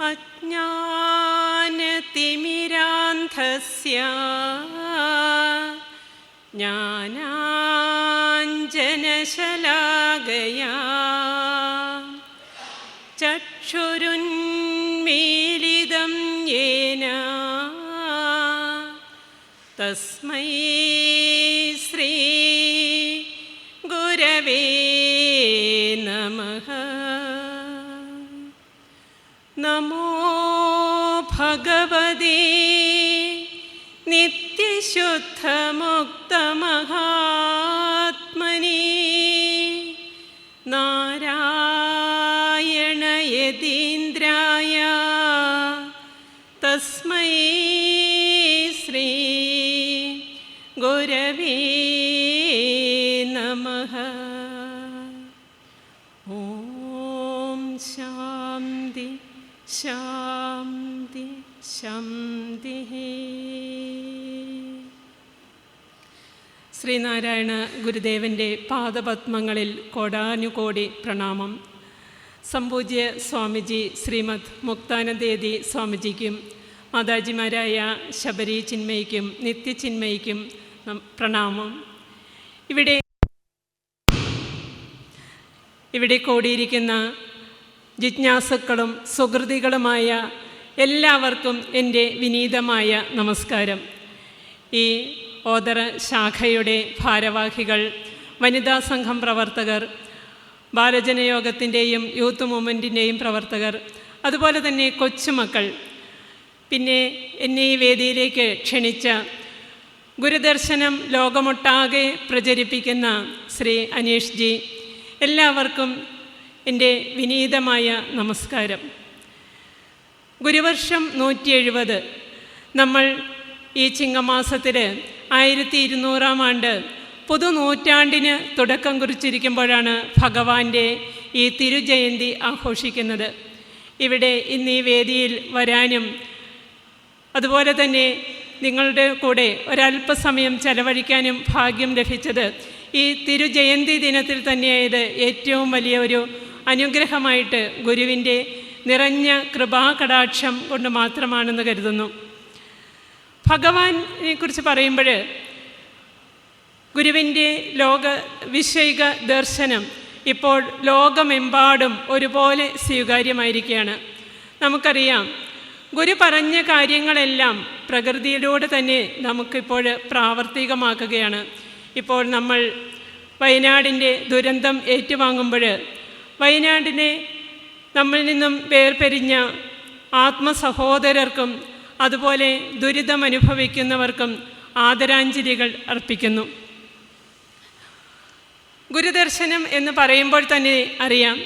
അജ്ഞാനതിമിരാന്ധസ്യ ജ്ഞാനാഞ്ജനശലാകയാ ചക്ഷുരുന്മീലിതം യേന തസ്മൈ ശ്രീ ഗുരവേ നമഃ. നമോ ഭഗവതേ നിത്യശുദ്ധമുക്തമഹാത്മനേ നാരായണയതീന്ദ്രായ തസ്മൈ ശ്രീ ഗുരവേ നമഃ. ഓം ശാന്തി ശാന്തി ശാന്തി. ശ്രീനാരായണ ഗുരുദേവൻ്റെ പാദപത്മങ്ങളിൽ കോടാനുകോടി പ്രണാമം. സംപൂജ്യ സ്വാമിജി ശ്രീമദ് മുക്താനന്ദേതി സ്വാമിജിക്കും മാതാജിമാരായ ശബരി ചിന്മയിക്കും നിത്യചിന്മയിക്കും പ്രണാമം. ഇവിടെ കൂടിയിരിക്കുന്ന ജിജ്ഞാസുക്കളും സുഹൃതികളുമായ എല്ലാവർക്കും എൻ്റെ വിനീതമായ നമസ്കാരം. ഈ ഓദറ ശാഖയുടെ ഭാരവാഹികൾ, വനിതാ സംഘം പ്രവർത്തകർ, ബാലജനയോഗത്തിൻ്റെയും യൂത്ത് മൂവ്മെൻറ്റിൻ്റെയും പ്രവർത്തകർ, അതുപോലെ തന്നെ കൊച്ചുമക്കൾ, പിന്നെ എന്നെ ഈ വേദിയിലേക്ക് ക്ഷണിച്ച ഗുരുദർശനം ലോകമൊട്ടാകെ പ്രചരിപ്പിക്കുന്ന ശ്രീ അനീഷ് ജി, എല്ലാവർക്കും എൻ്റെ വിനീതമായ നമസ്കാരം. ഗുരുവർഷം 170 നമ്മൾ ഈ ചിങ്ങമാസത്തിൽ 1200-ാം ആണ്ട് പുതുനൂറ്റാണ്ടിന് തുടക്കം കുറിച്ചിരിക്കുമ്പോഴാണ് ഭഗവാന്റെ ഈ തിരുജയന്തി ആഘോഷിക്കുന്നത്. ഇവിടെ ഇന്ന് ഈ വേദിയിൽ വരാനും അതുപോലെ തന്നെ നിങ്ങളുടെ കൂടെ ഒരല്പസമയം ചെലവഴിക്കാനും ഭാഗ്യം ലഭിച്ചത് ഈ തിരുജയന്തി ദിനത്തിൽ തന്നെയായത് ഏറ്റവും വലിയ ഒരു അനുഗ്രഹമായിട്ട് ഗുരുവിൻ്റെ നിറഞ്ഞ കൃപാകടാക്ഷം കൊണ്ട് മാത്രമാണെന്ന് കരുതുന്നു. ഭഗവാനെ കുറിച്ച് പറയുമ്പോൾ ഗുരുവിൻ്റെ വിഷയിക ദർശനം ഇപ്പോൾ ലോകമെമ്പാടും ഒരുപോലെ സ്വീകാര്യമായിരിക്കുകയാണ്. നമുക്കറിയാം, ഗുരു പറഞ്ഞ കാര്യങ്ങളെല്ലാം പ്രകൃതിയിലൂടെ തന്നെ നമുക്കിപ്പോൾ പ്രാവർത്തികമാക്കുകയാണ്. ഇപ്പോൾ നമ്മൾ വയനാടിൻ്റെ ദുരന്തം ഏറ്റുവാങ്ങുമ്പോൾ വയനാടിനെ നമ്മളിൽ നിന്നും വേർപിരിഞ്ഞ ആത്മസഹോദരർക്കും അതുപോലെ ദുരിതമനുഭവിക്കുന്നവർക്കും ആദരാഞ്ജലികൾ അർപ്പിക്കുന്നു. ഗുരുദർശനം എന്ന് പറയുമ്പോൾ തന്നെ അറിയാം,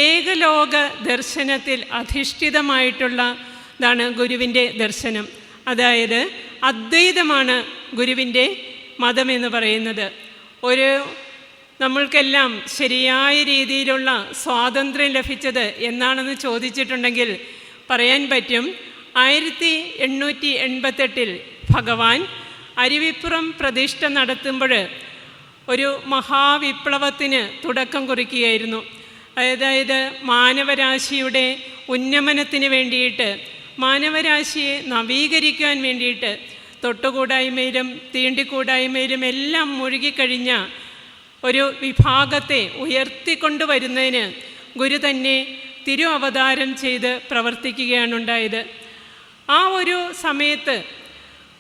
ഏകലോക ദർശനത്തിൽ അധിഷ്ഠിതമായിട്ടുള്ളതാണ് ഗുരുവിൻ്റെ ദർശനം. അതായത് അദ്വൈതമാണ് ഗുരുവിൻ്റെ മതമെന്ന് പറയുന്നത്. നമ്മൾക്കെല്ലാം ശരിയായ രീതിയിലുള്ള സ്വാതന്ത്ര്യം ലഭിച്ചത് എന്നാണെന്ന് ചോദിച്ചിട്ടുണ്ടെങ്കിൽ പറയാൻ പറ്റും, 1888 ഭഗവാൻ അരുവിപ്പുറം പ്രതിഷ്ഠ നടത്തുമ്പോൾ ഒരു മഹാവിപ്ലവത്തിന് തുടക്കം കുറിക്കുകയായിരുന്നു. അതായത് മാനവരാശിയുടെ ഉന്നമനത്തിന് വേണ്ടിയിട്ട്, മാനവരാശിയെ നവീകരിക്കാൻ വേണ്ടിയിട്ട് തൊട്ടുകൂടായ്മയിലും തീണ്ടിക്കൂടായ്മയിലും എല്ലാം മുഴുകിക്കഴിഞ്ഞ ഒരു വിഭാഗത്തെ ഉയർത്തിക്കൊണ്ടുവരുന്നതിന് ഗുരു തന്നെ തിരു അവതാരം ചെയ്ത് പ്രവർത്തിക്കുകയാണുണ്ടായത്. ആ ഒരു സമയത്ത്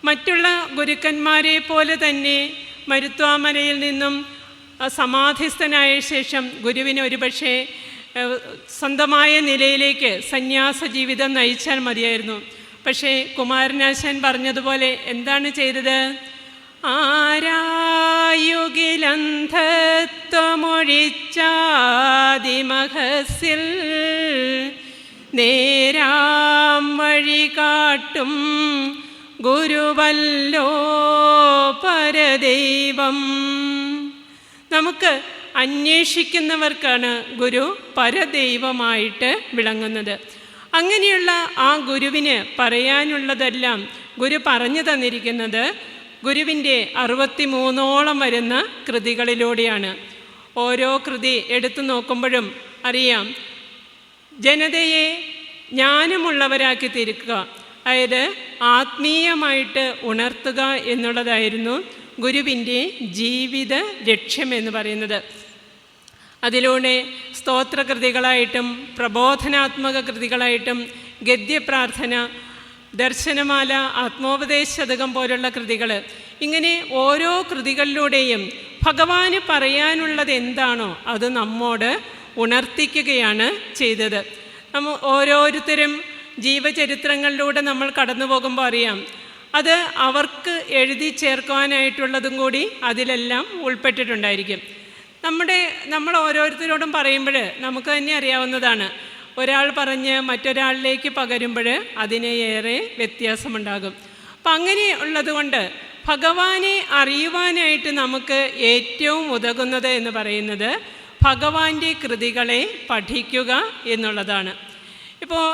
മറ്റുള്ള ഗുരുക്കന്മാരെ പോലെ തന്നെ മരുത്വാമലയിൽ നിന്നും സമാധിസ്ഥനായ ശേഷം ഗുരുവിന് ഒരുപക്ഷെ സ്വന്തമായ നിലയിലേക്ക് സന്യാസ ജീവിതം നയിച്ചാൽ മതിയായിരുന്നു. പക്ഷേ കുമാരനാശാൻ പറഞ്ഞതുപോലെ എന്താണ് ചെയ്തത്? ആരായുകിലന്ധത്വമൊഴിച്ചാതിമഹസിൽ നേരാം വഴി കാട്ടും ഗുരുവല്ലോ പരദൈവം. നമുക്ക് അന്വേഷിക്കുന്നവർക്കാണ് ഗുരു പരദൈവമായിട്ട് വിളങ്ങുന്നത്. അങ്ങനെയുള്ള ആ ഗുരുവിന് പറയാനുള്ളതെല്ലാം ഗുരു പറഞ്ഞു തന്നിരിക്കുന്നത് ഗുരുവിൻ്റെ 63ഓളം വരുന്ന കൃതികളിലൂടെയാണ്. ഓരോ കൃതി എടുത്തു നോക്കുമ്പോഴും അറിയാം, ജനതയെ ജ്ഞാനമുള്ളവരാക്കി തീർക്കുക, അതായത് ആത്മീയമായിട്ട് ഉണർത്തുക എന്നുള്ളതായിരുന്നു ഗുരുവിൻ്റെ ജീവിത ലക്ഷ്യം എന്ന് പറയുന്നത്. അതിലൂടെ സ്തോത്രകൃതികളായിട്ടും പ്രബോധനാത്മക കൃതികളായിട്ടും ഗദ്യപ്രാർത്ഥന, ദർശനമാല, ആത്മോപദേശശതകം പോലുള്ള കൃതികൾ, ഇങ്ങനെ ഓരോ കൃതികളിലൂടെയും ഭഗവാന് പറയാനുള്ളത് എന്താണോ അത് നമ്മോട് ഉണർത്തിക്കുകയാണ് ചെയ്തത്. ഓരോരുത്തരും ജീവചരിത്രങ്ങളിലൂടെ നമ്മൾ കടന്നു പോകുമ്പോൾ അറിയാം, അത് അവർക്ക് എഴുതി ചേർക്കുവാനായിട്ടുള്ളതും കൂടി അതിലെല്ലാം ഉൾപ്പെട്ടിട്ടുണ്ടായിരിക്കും. നമ്മൾ ഓരോരുത്തരോടും പറയുമ്പോൾ നമുക്ക് തന്നെ അറിയാവുന്നതാണ്, ഒരാൾ പറഞ്ഞ് മറ്റൊരാളിലേക്ക് പകരുമ്പോൾ അതിന് ഏറെ വ്യത്യാസമുണ്ടാകും. അപ്പം അങ്ങനെ ഉള്ളതുകൊണ്ട് ഭഗവാനെ അറിയുവാനായിട്ട് നമുക്ക് ഏറ്റവും ഉതകുന്നത് എന്ന് പറയുന്നത് ഭഗവാന്റെ കൃതികളെ പഠിക്കുക എന്നുള്ളതാണ്. ഇപ്പോൾ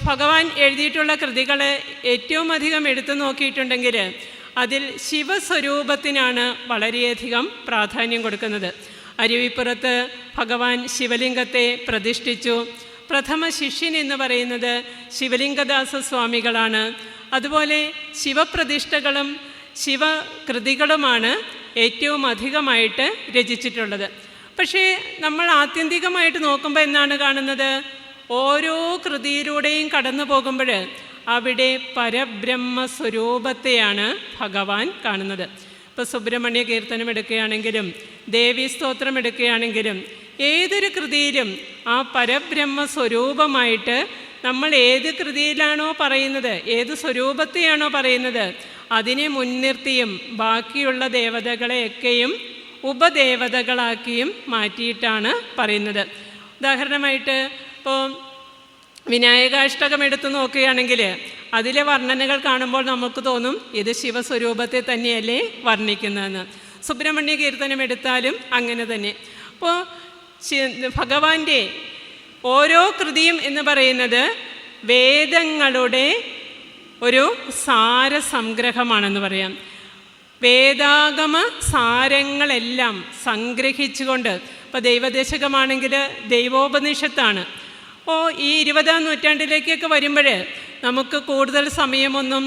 ഭഗവാൻ എഴുതിയിട്ടുള്ള കൃതികൾ ഏറ്റവും അധികം എടുത്തു നോക്കിയിട്ടുണ്ടെങ്കിൽ അതിൽ ശിവസ്വരൂപത്തിനാണ് വളരെയധികം പ്രാധാന്യം കൊടുക്കുന്നത്. അരുവിപ്പുറത്ത് ഭഗവാൻ ശിവലിംഗത്തെ പ്രതിഷ്ഠിച്ചു. പ്രഥമ ശിഷ്യൻ എന്ന് പറയുന്നത് ശിവലിംഗദാസ സ്വാമികളാണ്. അതുപോലെ ശിവപ്രതിഷ്ഠകളും ശിവകൃതികളുമാണ് ഏറ്റവും അധികമായിട്ട് രചിച്ചിട്ടുള്ളത്. പക്ഷേ നമ്മൾ ആത്യന്തികമായിട്ട് നോക്കുമ്പോൾ എന്നാണ് കാണുന്നത്, ഓരോ കൃതിയിലൂടെയും കടന്നു പോകുമ്പോൾ അവിടെ പരബ്രഹ്മസ്വരൂപത്തെയാണ് ഭഗവാൻ കാണുന്നത്. ഇപ്പോൾ സുബ്രഹ്മണ്യ കീർത്തനം എടുക്കുകയാണെങ്കിലും ദേവീസ്തോത്രം എടുക്കുകയാണെങ്കിലും ഏതൊരു കൃതിയിലും ആ പരബ്രഹ്മസ്വരൂപമായിട്ട് നമ്മൾ ഏത് കൃതിയിലാണോ പറയുന്നത്, ഏത് സ്വരൂപത്തെയാണോ പറയുന്നത്, അതിനെ മുൻനിർത്തിയും ബാക്കിയുള്ള ദേവതകളെയൊക്കെയും ഉപദേവതകളാക്കിയും മാറ്റിയിട്ടാണ് പറയുന്നത്. ഉദാഹരണമായിട്ട് ഇപ്പോൾ വിനായകാഷ്ടകം എടുത്തു നോക്കുകയാണെങ്കിൽ അതിലെ വർണ്ണനകൾ കാണുമ്പോൾ നമുക്ക് തോന്നും ഇത് ശിവസ്വരൂപത്തെ തന്നെയല്ലേ വർണ്ണിക്കുന്നതെന്ന്. സുബ്രഹ്മണ്യ കീർത്തനം എടുത്താലും അങ്ങനെ തന്നെ. അപ്പോൾ ഭഗവാന്റെ ഓരോ കൃതിയും എന്ന് പറയുന്നത് വേദങ്ങളുടെ ഒരു സാരസംഗ്രഹമാണെന്ന് പറയാം. വേദാഗമ സാരങ്ങളെല്ലാം സംഗ്രഹിച്ചുകൊണ്ട്, ഇപ്പോൾ ദൈവദശകമാണെങ്കിൽ ദൈവോപനിഷത്താണ്. അപ്പോൾ ഈ 20-ാം നൂറ്റാണ്ടിലേക്കൊക്കെ വരുമ്പോൾ നമുക്ക് കൂടുതൽ സമയമൊന്നും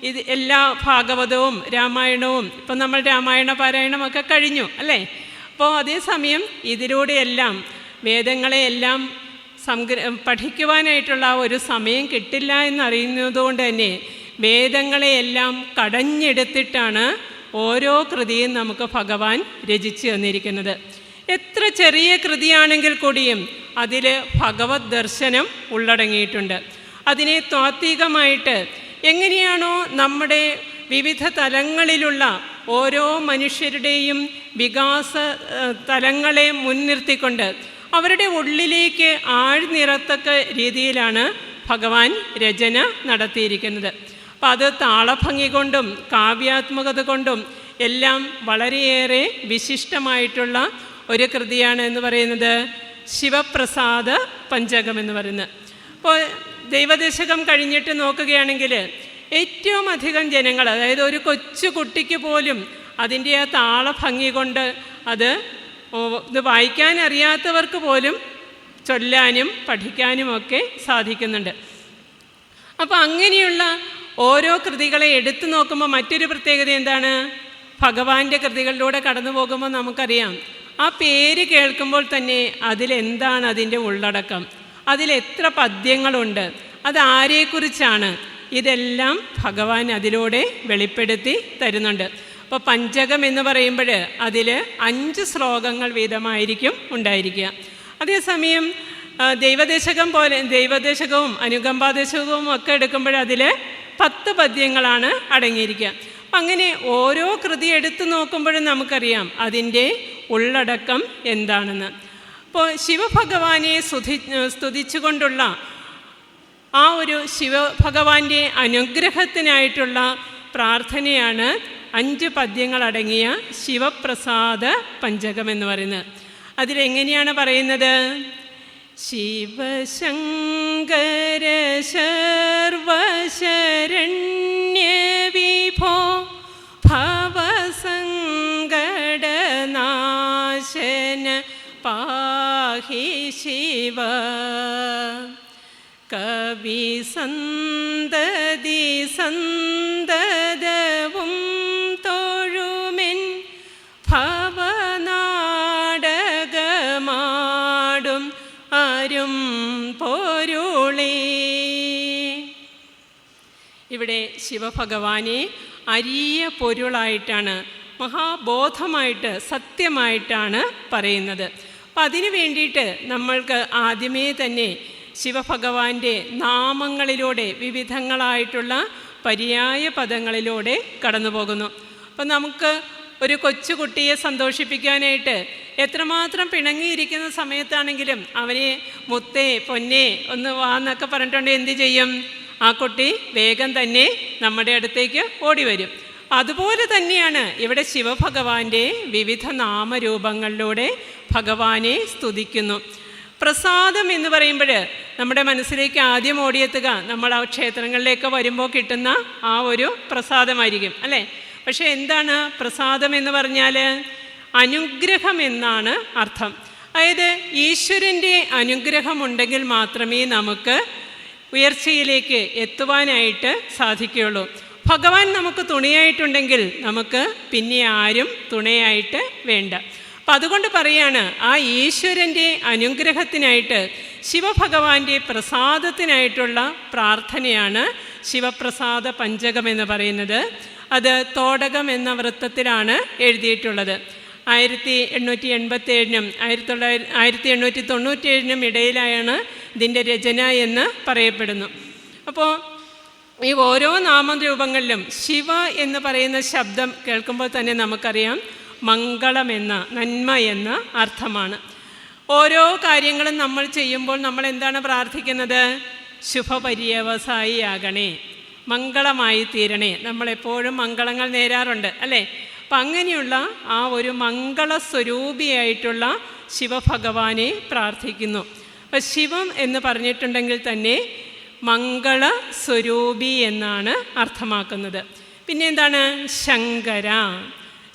ഇത് എല്ലാ ഭാഗവതവും രാമായണവും, ഇപ്പം നമ്മൾ രാമായണ പാരായണമൊക്കെ കഴിഞ്ഞു അല്ലേ. അപ്പോൾ അതേസമയം ഇതിലൂടെയെല്ലാം വേദങ്ങളെയെല്ലാം പഠിക്കുവാനായിട്ടുള്ള ഒരു സമയം കിട്ടില്ല എന്നറിയുന്നതുകൊണ്ട് തന്നെ വേദങ്ങളെയെല്ലാം കടഞ്ഞെടുത്തിട്ടാണ് ഓരോ കൃതിയും നമുക്ക് ഭഗവാൻ രചിച്ചു തന്നിരിക്കുന്നത്. എത്ര ചെറിയ കൃതിയാണെങ്കിൽ കൂടിയും അതിൽ ഭഗവത് ദർശനം ഉള്ളടങ്ങിയിട്ടുണ്ട്. അതിനെ താത്വികമായിട്ട് എങ്ങനെയാണോ നമ്മുടെ വിവിധ തലങ്ങളിലുള്ള ഓരോ മനുഷ്യരുടെയും വികാസ തലങ്ങളെ മുൻനിർത്തിക്കൊണ്ട് അവരുടെ ഉള്ളിലേക്ക് ആഴ്ന്നിറത്തക്ക രീതിയിലാണ് ഭഗവാൻ രചന നടത്തിയിരിക്കുന്നത്. അപ്പം അത് താളഭംഗി കൊണ്ടും കാവ്യാത്മകത കൊണ്ടും എല്ലാം വളരെയേറെ വിശിഷ്ടമായിട്ടുള്ള ഒരു കൃതിയാണ് എന്ന് പറയുന്നത് ശിവപ്രസാദ പഞ്ചകം എന്ന് പറയുന്നത്. അപ്പോൾ ദൈവദശകം കഴിഞ്ഞിട്ട് നോക്കുകയാണെങ്കിൽ ഏറ്റവും അധികം ജനങ്ങൾ, അതായത് ഒരു കൊച്ചു കുട്ടിക്ക് പോലും അതിൻ്റെ ആ താളഭംഗി കൊണ്ട് ഇത് വായിക്കാൻ അറിയാത്തവർക്ക് പോലും ചൊല്ലാനും പഠിക്കാനുമൊക്കെ സാധിക്കുന്നുണ്ട്. അപ്പോൾ അങ്ങനെയുള്ള ഓരോ കൃതികളെ എടുത്തു നോക്കുമ്പോൾ മറ്റൊരു പ്രത്യേകത എന്താണ്, ഭഗവാന്റെ കൃതികളിലൂടെ കടന്നു പോകുമ്പോൾ നമുക്കറിയാം ആ പേര് കേൾക്കുമ്പോൾ തന്നെ അതിലെന്താണ് അതിൻ്റെ ഉള്ളടക്കം, അതിലെത്ര പദ്യങ്ങളുണ്ട്, അതാരെക്കുറിച്ചാണ്, ഇതെല്ലാം ഭഗവാൻ അതിലൂടെ വെളിപ്പെടുത്തി തരുന്നുണ്ട്. അപ്പോൾ പഞ്ചകം എന്ന് പറയുമ്പോൾ അതിൽ 5 ശ്ലോകങ്ങൾ വീതമായിരിക്കും ഉണ്ടായിരിക്കുക. അതേസമയം ദൈവദശകവും അനുകമ്പാദശകവും ഒക്കെ എടുക്കുമ്പോൾ അതിൽ 10 പദ്യങ്ങളാണ് അടങ്ങിയിരിക്കുക. അങ്ങനെ ഓരോ കൃതി എടുത്തു നോക്കുമ്പോഴും നമുക്കറിയാം അതിൻ്റെ ഉള്ളടക്കം എന്താണെന്ന്. അപ്പോൾ ശിവഭഗവാനെ സ്തുതിച്ചുകൊണ്ടുള്ള ആ ഒരു ശിവഭഗവാന്റെ അനുഗ്രഹത്തിനായിട്ടുള്ള പ്രാർത്ഥനയാണ് 5 പദ്യങ്ങളടങ്ങിയ ശിവപ്രസാദ പഞ്ചകം എന്ന് പറയുന്നത്. അതിലെങ്ങനെയാണ് പറയുന്നത്, ശിവശങ്കര ശർവശരണ്യ വിഭോ ഭവസങ്കടനാശന പാഹി ശിവ. കവി സന്തതി സന്തതവും തൊഴുമെൻ ഭവനാടകമാടും ആരും പൊരുളേ. ഇവിടെ ശിവഭഗവാനെ അരിയ പൊരുളായിട്ടാണ്, മഹാബോധമായിട്ട്, സത്യമായിട്ടാണ് പറയുന്നത്. അപ്പം അതിനു വേണ്ടിയിട്ട് നമ്മൾക്ക് ആദ്യമേ തന്നെ ശിവഭഗവാന്റെ നാമങ്ങളിലൂടെ, വിവിധങ്ങളായിട്ടുള്ള പര്യായ പദങ്ങളിലൂടെ കടന്നു പോകുന്നു. അപ്പം നമുക്ക് ഒരു കൊച്ചുകുട്ടിയെ സന്തോഷിപ്പിക്കാനായിട്ട് എത്രമാത്രം പിണങ്ങിയിരിക്കുന്ന സമയത്താണെങ്കിലും അവനെ മുത്തേ പൊന്നേ ഒന്ന് വാന്നൊക്കെ പറഞ്ഞിട്ടുണ്ട് എന്ത് ചെയ്യും? ആ കുട്ടി വേഗം തന്നെ നമ്മുടെ അടുത്തേക്ക് ഓടി വരും. അതുപോലെ തന്നെയാണ് ഇവിടെ ശിവഭഗവാന്റെ വിവിധ നാമരൂപങ്ങളിലൂടെ ഭഗവാനെ സ്തുതിക്കുന്നു. പ്രസാദം എന്ന് പറയുമ്പോൾ നമ്മുടെ മനസ്സിലേക്ക് ആദ്യം ഓടിയെത്തുക നമ്മൾ ആ ക്ഷേത്രങ്ങളിലേക്ക് വരുമ്പോൾ കിട്ടുന്ന ആ ഒരു പ്രസാദമായിരിക്കും, അല്ലേ? പക്ഷേ എന്താണ് പ്രസാദം എന്ന് പറഞ്ഞാൽ? അനുഗ്രഹം എന്നാണ് അർത്ഥം. അതായത് ഈശ്വരൻ്റെ അനുഗ്രഹമുണ്ടെങ്കിൽ മാത്രമേ നമുക്ക് ഉയർച്ചയിലേക്ക് എത്തുവാനായിട്ട് സാധിക്കുകയുള്ളൂ. ഭഗവാൻ നമുക്ക് തുണയായിട്ടുണ്ടെങ്കിൽ നമുക്ക് പിന്നെ ആരും തുണയായിട്ട് വേണ്ട. അപ്പം അതുകൊണ്ട് പറയാണ്, ആ ഈശ്വരൻ്റെ അനുഗ്രഹത്തിനായിട്ട്, ശിവഭഗവാന്റെ പ്രസാദത്തിനായിട്ടുള്ള പ്രാർത്ഥനയാണ് ശിവപ്രസാദ പഞ്ചകം എന്ന് പറയുന്നത്. അത് തോടകം എന്ന വൃത്തത്തിലാണ് എഴുതിയിട്ടുള്ളത്. 1887-നും 1897-നും ഇടയിലായാണ് ഇതിൻ്റെ രചന എന്ന് പറയപ്പെടുന്നു. അപ്പോൾ ഈ ഓരോ നാമരൂപങ്ങളിലും ശിവ എന്ന് പറയുന്ന ശബ്ദം കേൾക്കുമ്പോൾ തന്നെ നമുക്കറിയാം മംഗളമെന്ന, നന്മ എന്ന അർത്ഥമാണ്. ഓരോ കാര്യങ്ങളും നമ്മൾ ചെയ്യുമ്പോൾ നമ്മൾ എന്താണ് പ്രാർത്ഥിക്കുന്നത്? ശുഭപര്യവസായിയാകണേ, മംഗളമായി തീരണേ. നമ്മളെപ്പോഴും മംഗളങ്ങൾ നേരാറുണ്ട്, അല്ലേ? അപ്പം അങ്ങനെയുള്ള ആ ഒരു മംഗളസ്വരൂപിയായിട്ടുള്ള ശിവഭഗവാനെ പ്രാർത്ഥിക്കുന്നു. അപ്പം ശിവം എന്ന് പറഞ്ഞിട്ടുണ്ടെങ്കിൽ തന്നെ മംഗളസ്വരൂപി എന്നാണ് അർത്ഥമാക്കുന്നത്. പിന്നെ എന്താണ്? ശങ്കര.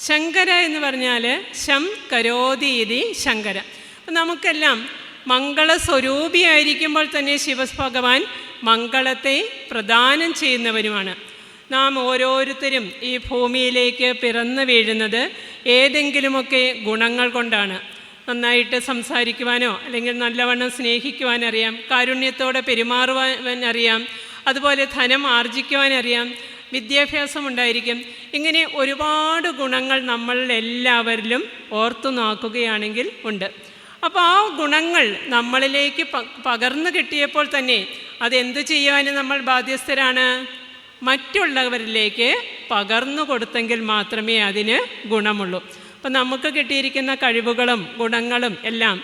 ശങ്കര എന്ന് പറഞ്ഞാൽ ശം കരോതീതി ശങ്കര. അപ്പം നമുക്കെല്ലാം മംഗളസ്വരൂപിയായിരിക്കുമ്പോൾ തന്നെ ശിവഭഗവാൻ മംഗളത്തെ പ്രദാനം ചെയ്യുന്നവരുമാണ്. നാം ഓരോരുത്തരും ഈ ഭൂമിയിലേക്ക് പിറന്നു വീഴുന്നത് ഏതെങ്കിലുമൊക്കെ ഗുണങ്ങൾ കൊണ്ടാണ്. നന്നായിട്ട് സംസാരിക്കുവാനോ അല്ലെങ്കിൽ നല്ലവണ്ണം സ്നേഹിക്കുവാനറിയാം, കാരുണ്യത്തോടെ പെരുമാറുവാൻ അറിയാം, അതുപോലെ ധനം ആർജിക്കുവാനറിയാം, വിദ്യാഭ്യാസം ഉണ്ടായിരിക്കും. ഇങ്ങനെ ഒരുപാട് ഗുണങ്ങൾ നമ്മളെല്ലാവരിലും ഓർത്തു നോക്കുകയാണെങ്കിൽ ഉണ്ട്. അപ്പോൾ ആ ഗുണങ്ങൾ നമ്മളിലേക്ക് പകർന്നു കിട്ടിയപ്പോൾ തന്നെ അതെന്തു ചെയ്യുവാനും നമ്മൾ ബാധ്യസ്ഥരാണ്? മറ്റുള്ളവരിലേക്ക് പകർന്നു കൊടുത്തെങ്കിൽ മാത്രമേ അതിന് ഗുണമുള്ളൂ. അപ്പം നമുക്ക് കിട്ടിയിരിക്കുന്ന കഴിവുകളും ഗുണങ്ങളും എല്ലാം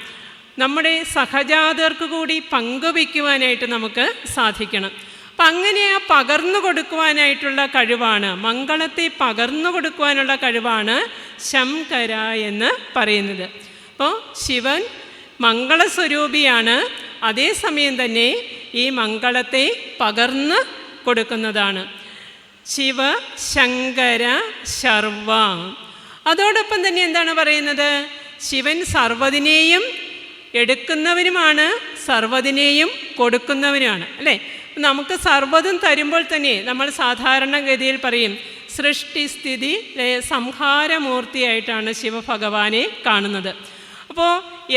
നമ്മുടെ സഹജാതർക്ക് കൂടി പങ്കുവയ്ക്കുവാനായിട്ട് നമുക്ക് സാധിക്കണം. അപ്പം അങ്ങനെ ആ പകർന്നു കൊടുക്കുവാനായിട്ടുള്ള കഴിവാണ്, മംഗളത്തെ പകർന്നു കൊടുക്കുവാനുള്ള കഴിവാണ് ശങ്കര എന്ന് പറയുന്നത്. അപ്പോൾ ശിവൻ മംഗളസ്വരൂപിയാണ്, അതേസമയം തന്നെ ഈ മംഗളത്തെ പകർന്ന് കൊടുക്കുന്നതാണ്. ശിവ ശങ്കര ശർവ. അതോടൊപ്പം തന്നെ എന്താണ് പറയുന്നത്? ശിവൻ സർവ്വതിനെയും എടുക്കുന്നവനുമാണ്, സർവ്വതിനെയും കൊടുക്കുന്നവനുമാണ്, അല്ലേ? നമുക്ക് സർവ്വതും തരുമ്പോൾ തന്നെ നമ്മൾ സാധാരണഗതിയിൽ പറയും സൃഷ്ടിസ്ഥിതി സംഹാരമൂർത്തിയായിട്ടാണ് ശിവഭഗവാനെ കാണുന്നത്. അപ്പോൾ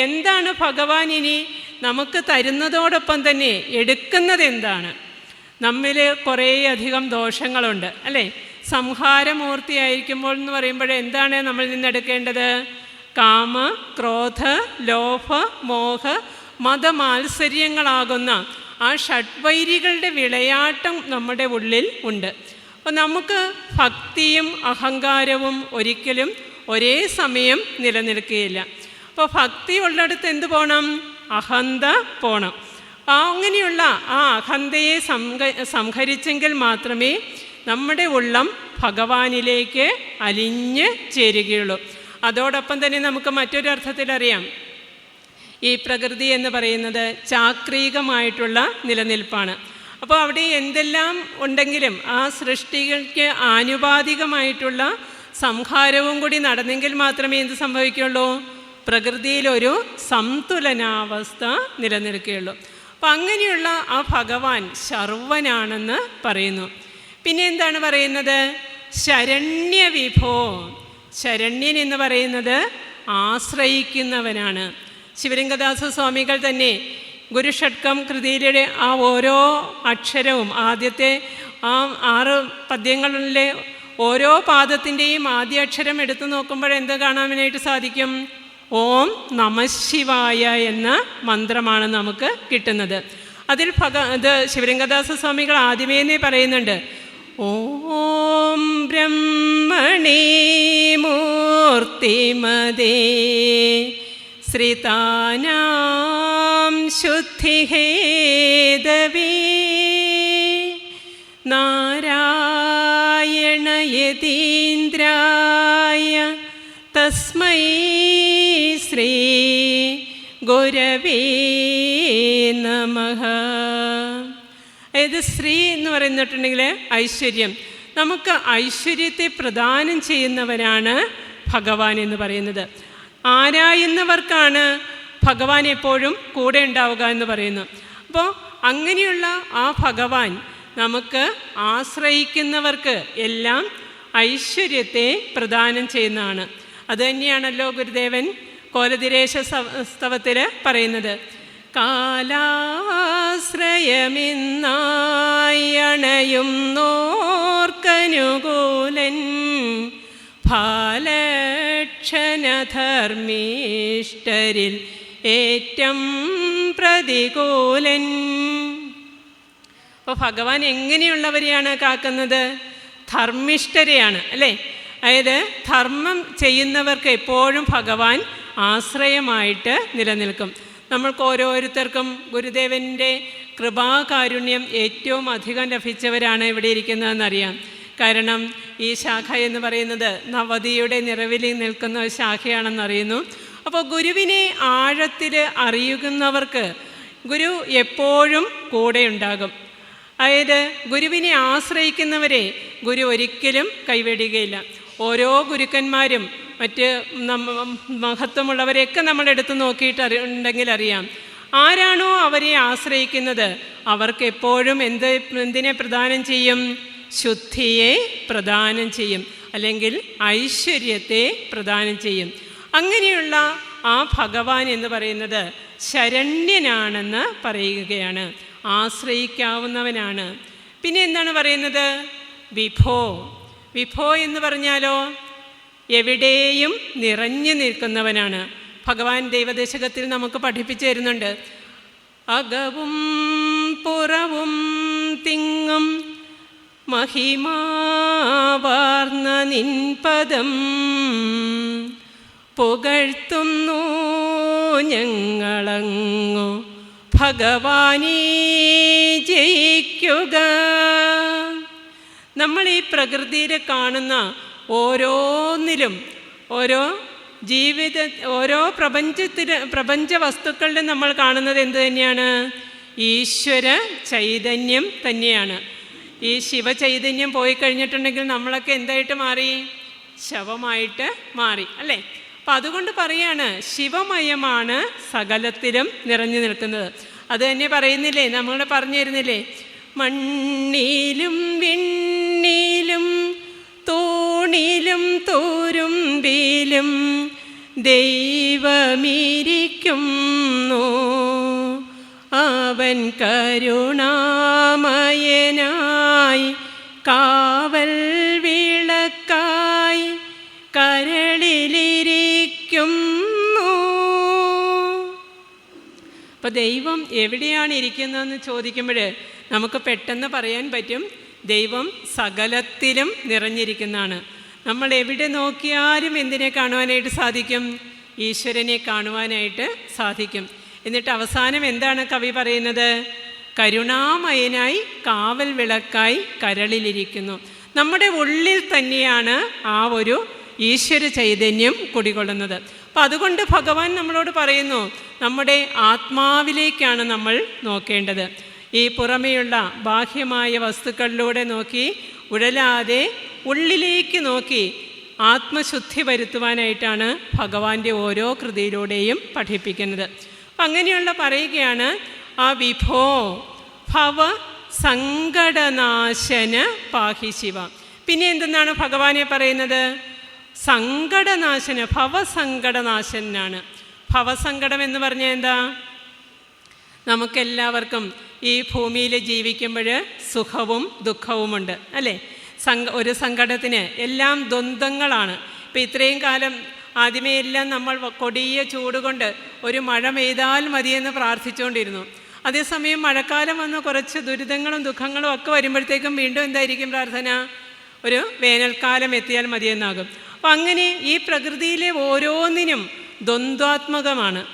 എന്താണ് ഭഗവാൻ ഇനി നമുക്ക് തരുന്നതോടൊപ്പം തന്നെ എടുക്കുന്നത് എന്താണ്? നമ്മിൽ കുറേയധികം ദോഷങ്ങളുണ്ട്, അല്ലേ? സംഹാരമൂർത്തിയായിരിക്കുമ്പോൾ എന്ന് പറയുമ്പോൾ എന്താണ് നമ്മൾ നിന്നെടുക്കേണ്ടത്? കാമ, ക്രോധ, ലോഭ, മോഹ, മതമാത്സര്യങ്ങളാകുന്ന ആ ഷഡ്വൈരികളുടെ വിളയാട്ടം നമ്മുടെ ഉള്ളിൽ ഉണ്ട്. അപ്പോൾ നമുക്ക് ഭക്തിയും അഹങ്കാരവും ഒരിക്കലും ഒരേ സമയം നിലനിൽക്കുകയില്ല. അപ്പോൾ ഭക്തി ഉള്ളിടത്ത് എന്ത് പോകണം? അഹന്ത പോകണം. അങ്ങനെയുള്ള ആ അഹന്തയെ സംഹരിച്ചെങ്കിൽ മാത്രമേ നമ്മുടെ ഉള്ളം ഭഗവാനിലേക്ക് അലിഞ്ഞ് ചേരുകയുള്ളൂ. അതോടൊപ്പം തന്നെ നമുക്ക് മറ്റൊരർത്ഥത്തിലറിയാം, ഈ പ്രകൃതി എന്ന് പറയുന്നത് ചാക്രികമായിട്ടുള്ള നിലനിൽപ്പാണ്. അപ്പോൾ അവിടെ എന്തെല്ലാം ഉണ്ടെങ്കിലും ആ സൃഷ്ടികൾക്ക് ആനുപാതികമായിട്ടുള്ള സംഹാരവും കൂടി നടന്നെങ്കിൽ മാത്രമേ എന്ത് സംഭവിക്കുകയുള്ളൂ? പ്രകൃതിയിലൊരു സന്തുലനാവസ്ഥ നിലനിൽക്കുകയുള്ളൂ. അപ്പം അങ്ങനെയുള്ള ആ ഭഗവാൻ ശർവനാണെന്ന് പറയുന്നു. പിന്നെ എന്താണ് പറയുന്നത്? ശരണ്യവിഭോ. ശരണ്യൻ എന്ന് പറയുന്നത് ആശ്രയിക്കുന്നവനാണ്. ശിവലിംഗദാസ സ്വാമികൾ തന്നെ ഗുരുഷട്കം കൃതിയിലെ ആ ഓരോ അക്ഷരവും, ആദ്യത്തെ ആ 6 പദ്യങ്ങളിലെ ഓരോ പാദത്തിൻ്റെയും ആദ്യ അക്ഷരം എടുത്തു നോക്കുമ്പോൾ എന്ത് കാണാനായിട്ട് സാധിക്കും? ഓം നമഃശിവായ എന്ന മന്ത്രമാണ് നമുക്ക് കിട്ടുന്നത്. അതിൽ ഇത് ശിവലിംഗദാസ സ്വാമികൾ ആദ്യമേ പറയുന്നുണ്ട്, ഓം ബ്രഹ്മണേ മൂർത്തിമതേ ശ്രിതാനാം ശുദ്ധിഹേതവേ നാരായണ യതീന്ദ്രായ തസ്മൈ ശ്രീ ഗുരവേ നമഃ. അതായത് ശ്രീ എന്ന് പറയുന്നിട്ടുണ്ടെങ്കിൽ ഐശ്വര്യം, നമുക്ക് ഐശ്വര്യത്തെ പ്രദാനം ചെയ്യുന്നവരാണ് ഭഗവാൻ എന്ന് പറയുന്നത്. ആരായുന്നവർക്കാണ് ഭഗവാൻ എപ്പോഴും കൂടെ ഉണ്ടാവുക എന്ന് പറയുന്നു. അപ്പോൾ അങ്ങനെയുള്ള ആ ഭഗവാൻ നമുക്ക് ആശ്രയിക്കുന്നവർക്ക് എല്ലാം ഐശ്വര്യത്തെ പ്രദാനം ചെയ്യുന്നതാണ്. അതുതന്നെയാണല്ലോ ഗുരുദേവൻ കോലതിരേശ സ്തവത്തിൽ പറയുന്നത്, കാലാശ്രയമെന്നായണയും നോർക്കനുകൂലൻ ഫാലക്ഷണധർമ്മിഷ്ഠരിൽ ഏറ്റം പ്രതികൂലൻ. അപ്പോൾ ഭഗവാൻ എങ്ങനെയുള്ളവരെയാണ് കാക്കുന്നത്? ധർമ്മിഷ്ഠരെയാണ്, അല്ലേ? അതായത് ധർമ്മം ചെയ്യുന്നവർക്ക് എപ്പോഴും ഭഗവാൻ ആശ്രയമായിട്ട് നിലനിൽക്കും. നമ്മൾക്ക് ഓരോരുത്തർക്കും ഗുരുദേവൻ്റെ കൃപാകാരുണ്യം ഏറ്റവും അധികം ലഭിച്ചവരാണ് ഇവിടെ ഇരിക്കുന്നതെന്നറിയാം. കാരണം ഈ ശാഖ എന്ന് പറയുന്നത് നവതിയുടെ നിറവിൽ നിൽക്കുന്ന ഒരു ശാഖയാണെന്നറിയുന്നു. അപ്പോൾ ഗുരുവിനെ ആഴത്തിൽ അറിയുന്നവർക്ക് ഗുരു എപ്പോഴും കൂടെ ഉണ്ടാകും. അതായത് ഗുരുവിനെ ആശ്രയിക്കുന്നവരെ ഗുരു ഒരിക്കലും കൈവെടിയുകയില്ല. ഓരോ ഗുരുക്കന്മാരും മറ്റ് മഹത്വമുള്ളവരെയൊക്കെ നമ്മളെടുത്ത് നോക്കിയിട്ട് ഉണ്ടെങ്കിൽ അറിയാം, ആരാണോ അവരെ ആശ്രയിക്കുന്നത് അവർക്ക് എപ്പോഴും എന്തിനെ പ്രദാനം ചെയ്യും? ശുദ്ധിയെ പ്രദാനം ചെയ്യും, അല്ലെങ്കിൽ ഐശ്വര്യത്തെ പ്രദാനം ചെയ്യും. അങ്ങനെയുള്ള ആ ഭഗവാൻ എന്ന് പറയുന്നത് ശരണ്യനാണെന്ന് പറയുകയാണ്, ആശ്രയിക്കാവുന്നവനാണ്. പിന്നെ എന്താണ് പറയുന്നത്? വിഭോ. വിഭോ എന്ന് പറഞ്ഞാലോ എവിടെയും നിറഞ്ഞു നിൽക്കുന്നവനാണ്. ഭഗവാൻ ദൈവദശകത്തിൽ നമുക്ക് പഠിപ്പിച്ചു തരുന്നുണ്ട്, അകവും പുറവും തിങ്ങും മഹിമാവാർന്ന നിൻപദം പുകഴ്ത്തുന്നു ഞങ്ങളങ്ങു ഭഗവാനേ ജയിക്കുക. നമ്മൾ ഈ പ്രകൃതിയിൽ കാണുന്ന ഓരോന്നിലും ഓരോ പ്രപഞ്ച വസ്തുക്കളിലും നമ്മൾ കാണുന്നത് എന്ത് തന്നെയാണ്? ഈശ്വര ചൈതന്യം തന്നെയാണ്. ഈ ശിവചൈതന്യം പോയി കഴിഞ്ഞിട്ടുണ്ടെങ്കിൽ നമ്മളൊക്കെ എന്തായിട്ട് മാറി? ശവമായിട്ട് മാറി, അല്ലേ? അപ്പം അതുകൊണ്ട് പറയാണ്, ശിവമയമാണ് സകലത്തിലും നിറഞ്ഞു നിൽക്കുന്നത്. അത് തന്നെ പറയുന്നില്ലേ, നമ്മൾ പറഞ്ഞു തരുന്നില്ലേ, മണ്ണിലും വിണ്ണിലും തൂണിലും തുരുമ്പിലും ദൈവമിരിക്കുന്നു, അവൻ കരുണാമയനായി കാവൽ വിളക്കായി കരളിലിരിക്കുന്നു. അപ്പോൾ ദൈവം എവിടെയാണ് ഇരിക്കുന്നതെന്ന് ചോദിക്കുമ്പോൾ നമുക്ക് പെട്ടെന്ന് പറയാൻ പറ്റും, ദൈവം സകലത്തിലും നിറഞ്ഞിരിക്കുന്നതാണ്. നമ്മൾ എവിടെ നോക്കിയാലും എന്തിനെ കാണുവാനായിട്ട് സാധിക്കും? ഈശ്വരനെ കാണുവാനായിട്ട് സാധിക്കും. എന്നിട്ട് അവസാനം എന്താണ് കവി പറയുന്നത്? കരുണാമയനായി കാവൽ വിളക്കായി കരളിലിരിക്കുന്നു. നമ്മുടെ ഉള്ളിൽ തന്നെയാണ് ആ ഒരു ഈശ്വര ചൈതന്യം കുടികൊള്ളുന്നത്. അപ്പം അതുകൊണ്ട് ഭഗവാൻ നമ്മളോട് പറയുന്നു, നമ്മുടെ ആത്മാവിലേക്കാണ് നമ്മൾ നോക്കേണ്ടത്. ഈ പുറമെയുള്ള ബാഹ്യമായ വസ്തുക്കളിലൂടെ നോക്കി ഉഴലാതെ ഉള്ളിലേക്ക് നോക്കി ആത്മശുദ്ധി വരുത്തുവാനായിട്ടാണ് ഭഗവാന്റെ ഓരോ കൃതിയിലൂടെയും പഠിപ്പിക്കുന്നത്. അപ്പം അങ്ങനെയുള്ള പറയുകയാണ്, ആ വിഭോ ഭവ സങ്കടനാശന പാഹി ശിവ. പിന്നെ എന്തെന്നാണ് ഭഗവാനെ പറയുന്നത്? സങ്കടനാശന, ഭവസങ്കടനാശനാണ്. ഭവസങ്കടം എന്ന് പറഞ്ഞാൽ എന്താ? നമുക്കെല്ലാവർക്കും ഈ ഭൂമിയിൽ ജീവിക്കുമ്പോൾ സുഖവും ദുഃഖവുമുണ്ട് അല്ലേ? ഒരു സങ്കടത്തിന് എല്ലാം ദ്വന്ദ്ങ്ങളാണ്. ഇപ്പം ഇത്രയും കാലം ആദ്യമേ എല്ലാം നമ്മൾ കൊടിയ ചൂടുകൊണ്ട് ഒരു മഴ പെയ്താൽ മതിയെന്ന് പ്രാർത്ഥിച്ചുകൊണ്ടിരുന്നു. അതേസമയം മഴക്കാലം വന്ന് കുറച്ച് ദുരിതങ്ങളും ദുഃഖങ്ങളും ഒക്കെ വരുമ്പോഴത്തേക്കും വീണ്ടും എന്തായിരിക്കും പ്രാർത്ഥന? ഒരു വേനൽക്കാലം എത്തിയാൽ മതിയെന്നാകും. അപ്പം അങ്ങനെ ഈ പ്രകൃതിയിലെ ഓരോന്നിനും ദ്വന്ദ്വാത്മകമാണ്.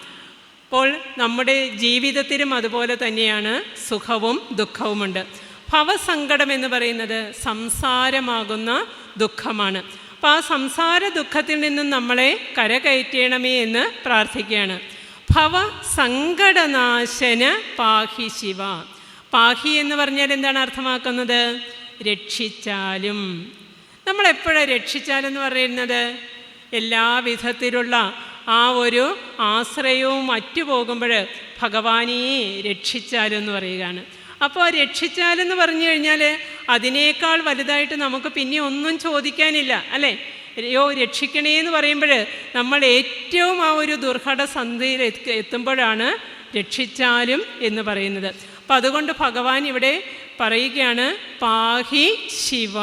അപ്പോൾ നമ്മുടെ ജീവിതത്തിലും അതുപോലെ തന്നെയാണ് സുഖവും ദുഃഖവുമുണ്ട്. ഭവസങ്കടം എന്ന് പറയുന്നത് സംസാരമാകുന്ന ദുഃഖമാണ്. അപ്പോൾ ആ സംസാര ദുഃഖത്തിൽ നിന്നും നമ്മളെ കരകയറ്റണമേ എന്ന് പ്രാർത്ഥിക്കുകയാണ്. ഭവ സങ്കടനാശന പാഹി ശിവ. പാഹി എന്ന് പറഞ്ഞാൽ എന്താണ് അർത്ഥമാക്കുന്നത്? രക്ഷിച്ചാലും. നമ്മളെപ്പോഴാണ് രക്ഷിച്ചാലെന്ന് പറയുന്നത്? എല്ലാ വിധത്തിലുള്ള ആ ഒരു ആശ്രയവും അറ്റുപോകുമ്പോൾ ഭഗവാനെ രക്ഷിച്ചാലെന്ന് പറയുകയാണ്. അപ്പോൾ രക്ഷിച്ചാലെന്ന് പറഞ്ഞു കഴിഞ്ഞാൽ അതിനേക്കാൾ വലുതായിട്ട് നമുക്ക് പിന്നെ ഒന്നും ചോദിക്കാനില്ല അല്ലേ? രക്ഷിക്കണേ എന്ന് പറയുമ്പോൾ നമ്മൾ ഏറ്റവും ആ ഒരു ദുർഘട സന്ധിയിൽ എത്തുമ്പോഴാണ് രക്ഷിച്ചാലും എന്ന് പറയുന്നത്. അപ്പം അതുകൊണ്ട് ഭഗവാൻ ഇവിടെ പറയുകയാണ് പാഹി ശിവ,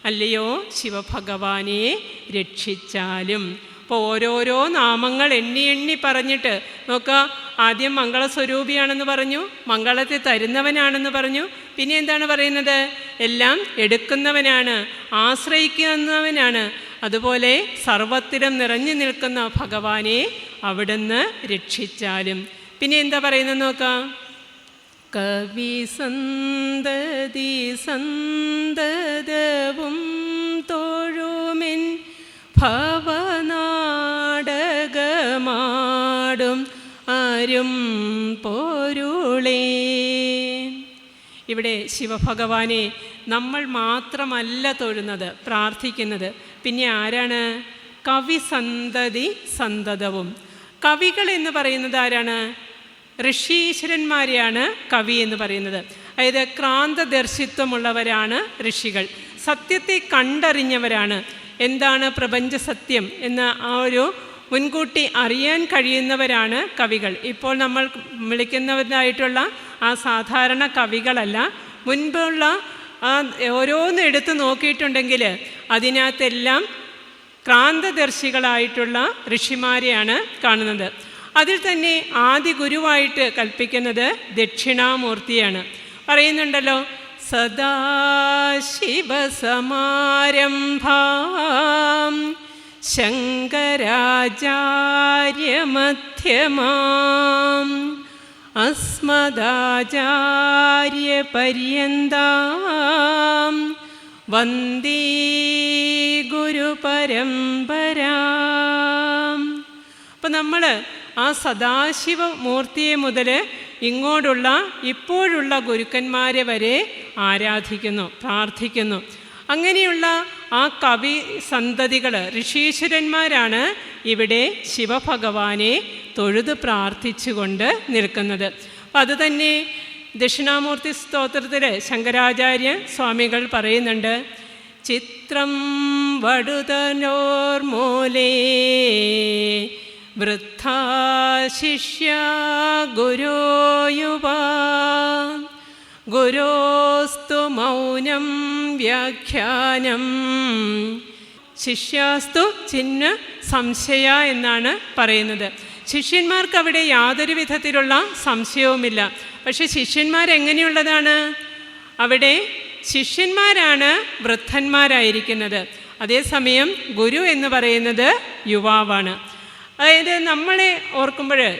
അല്ലയോ ശിവഭഗവാനെ രക്ഷിച്ചാലും. അപ്പോൾ ഓരോരോ നാമങ്ങൾ എണ്ണി എണ്ണി പറഞ്ഞിട്ട് നോക്കുക. ആദ്യം മംഗളസ്വരൂപിയാണെന്ന് പറഞ്ഞു, മംഗളത്തെ തരുന്നവനാണെന്ന് പറഞ്ഞു. പിന്നെ എന്താണ് പറയുന്നത്? എല്ലാം എടുക്കുന്നവനാണ്, ആശ്രയിക്കുന്നവനാണ്. അതുപോലെ സർവത്തിലും നിറഞ്ഞു നിൽക്കുന്ന ഭഗവാനെ അവിടുന്ന് രക്ഷിച്ചാലും. പിന്നെ എന്താ പറയുന്നത് നോക്കാം. കവി സന്തതി സന്തതവും തോഴുമെൻ ഭവനാടകമാടും ആരും പോരുളേ. ഇവിടെ ശിവഭഗവാനെ നമ്മൾ മാത്രമല്ല തൊഴുന്നത്, പ്രാർത്ഥിക്കുന്നത്. പിന്നെ ആരാണ്? കവി സന്തതി സന്തതവും. കവികൾ എന്ന് പറയുന്നത് ആരാണ്? ഋഷീശ്വരന്മാരെയാണ് കവി എന്ന് പറയുന്നത്. അതായത് ക്രാന്തദർശിത്വമുള്ളവരാണ് ഋഷികൾ. സത്യത്തെ കണ്ടറിഞ്ഞവരാണ്. എന്താണ് പ്രപഞ്ച സത്യം എന്ന ആ ഒരു മുൻകൂട്ടി അറിയാൻ കഴിയുന്നവരാണ് കവികൾ. ഇപ്പോൾ നമ്മൾ വിളിക്കുന്നവരായിട്ടുള്ള ആ സാധാരണ കവികളല്ല. മുൻപുള്ള ആ ഓരോന്നും എടുത്ത് നോക്കിയിട്ടുണ്ടെങ്കിൽ അതിനകത്തെല്ലാം ക്രാന്തദർശികളായിട്ടുള്ള ഋഷിമാരെയാണ് കാണുന്നത്. അതിൽ തന്നെ ആദി ഗുരുവായിട്ട് കൽപ്പിക്കുന്നത് ദക്ഷിണാമൂർത്തിയാണ്. പറയുന്നുണ്ടല്ലോ, സദാശിവസമാരംഭാം ശങ്കരാചാര്യമധ്യമാം അസ്മദാചാര്യപര്യന്താം വന്ദേ ഗുരുപരമ്പരാം. അപ്പം നമ്മൾ ആ സദാശിവമൂർത്തിയെ മുതൽ ഇങ്ങോട്ടുള്ള ഇപ്പോഴുള്ള ഗുരുക്കന്മാരെ വരെ ആരാധിക്കുന്നു, പ്രാർത്ഥിക്കുന്നു. അങ്ങനെയുള്ള ആ കവി സന്തതികൾ ഋഷീശ്വരന്മാരാണ് ഇവിടെ ശിവഭഗവാനെ തൊഴുത് പ്രാർത്ഥിച്ചുകൊണ്ട് നിൽക്കുന്നത്. അപ്പം അതുതന്നെ ദക്ഷിണാമൂർത്തി സ്തോത്രത്തിൽ ശങ്കരാചാര്യ സ്വാമികൾ പറയുന്നുണ്ട്. ചിത്രം വടുതനോർമൂലേ വൃദ്ധാ ശിഷ്യ ഗുരോയുവാ ഗുരോസ്തു മൗനം വ്യാഖ്യാനം ശിഷ്യാസ്തു ചിന്ന സംശയ എന്നാണ് പറയുന്നത്. ശിഷ്യന്മാർക്ക് അവിടെ യാതൊരു വിധത്തിലുള്ള സംശയവുമില്ല. പക്ഷെ ശിഷ്യന്മാരെങ്ങനെയുള്ളതാണ്? അവിടെ ശിഷ്യന്മാരാണ് വൃദ്ധന്മാരായിരിക്കുന്നത്. അതേസമയം ഗുരു എന്ന് പറയുന്നത് യുവാവാണ്. അതായത് നമ്മളെ ഓർക്കുമ്പോൾ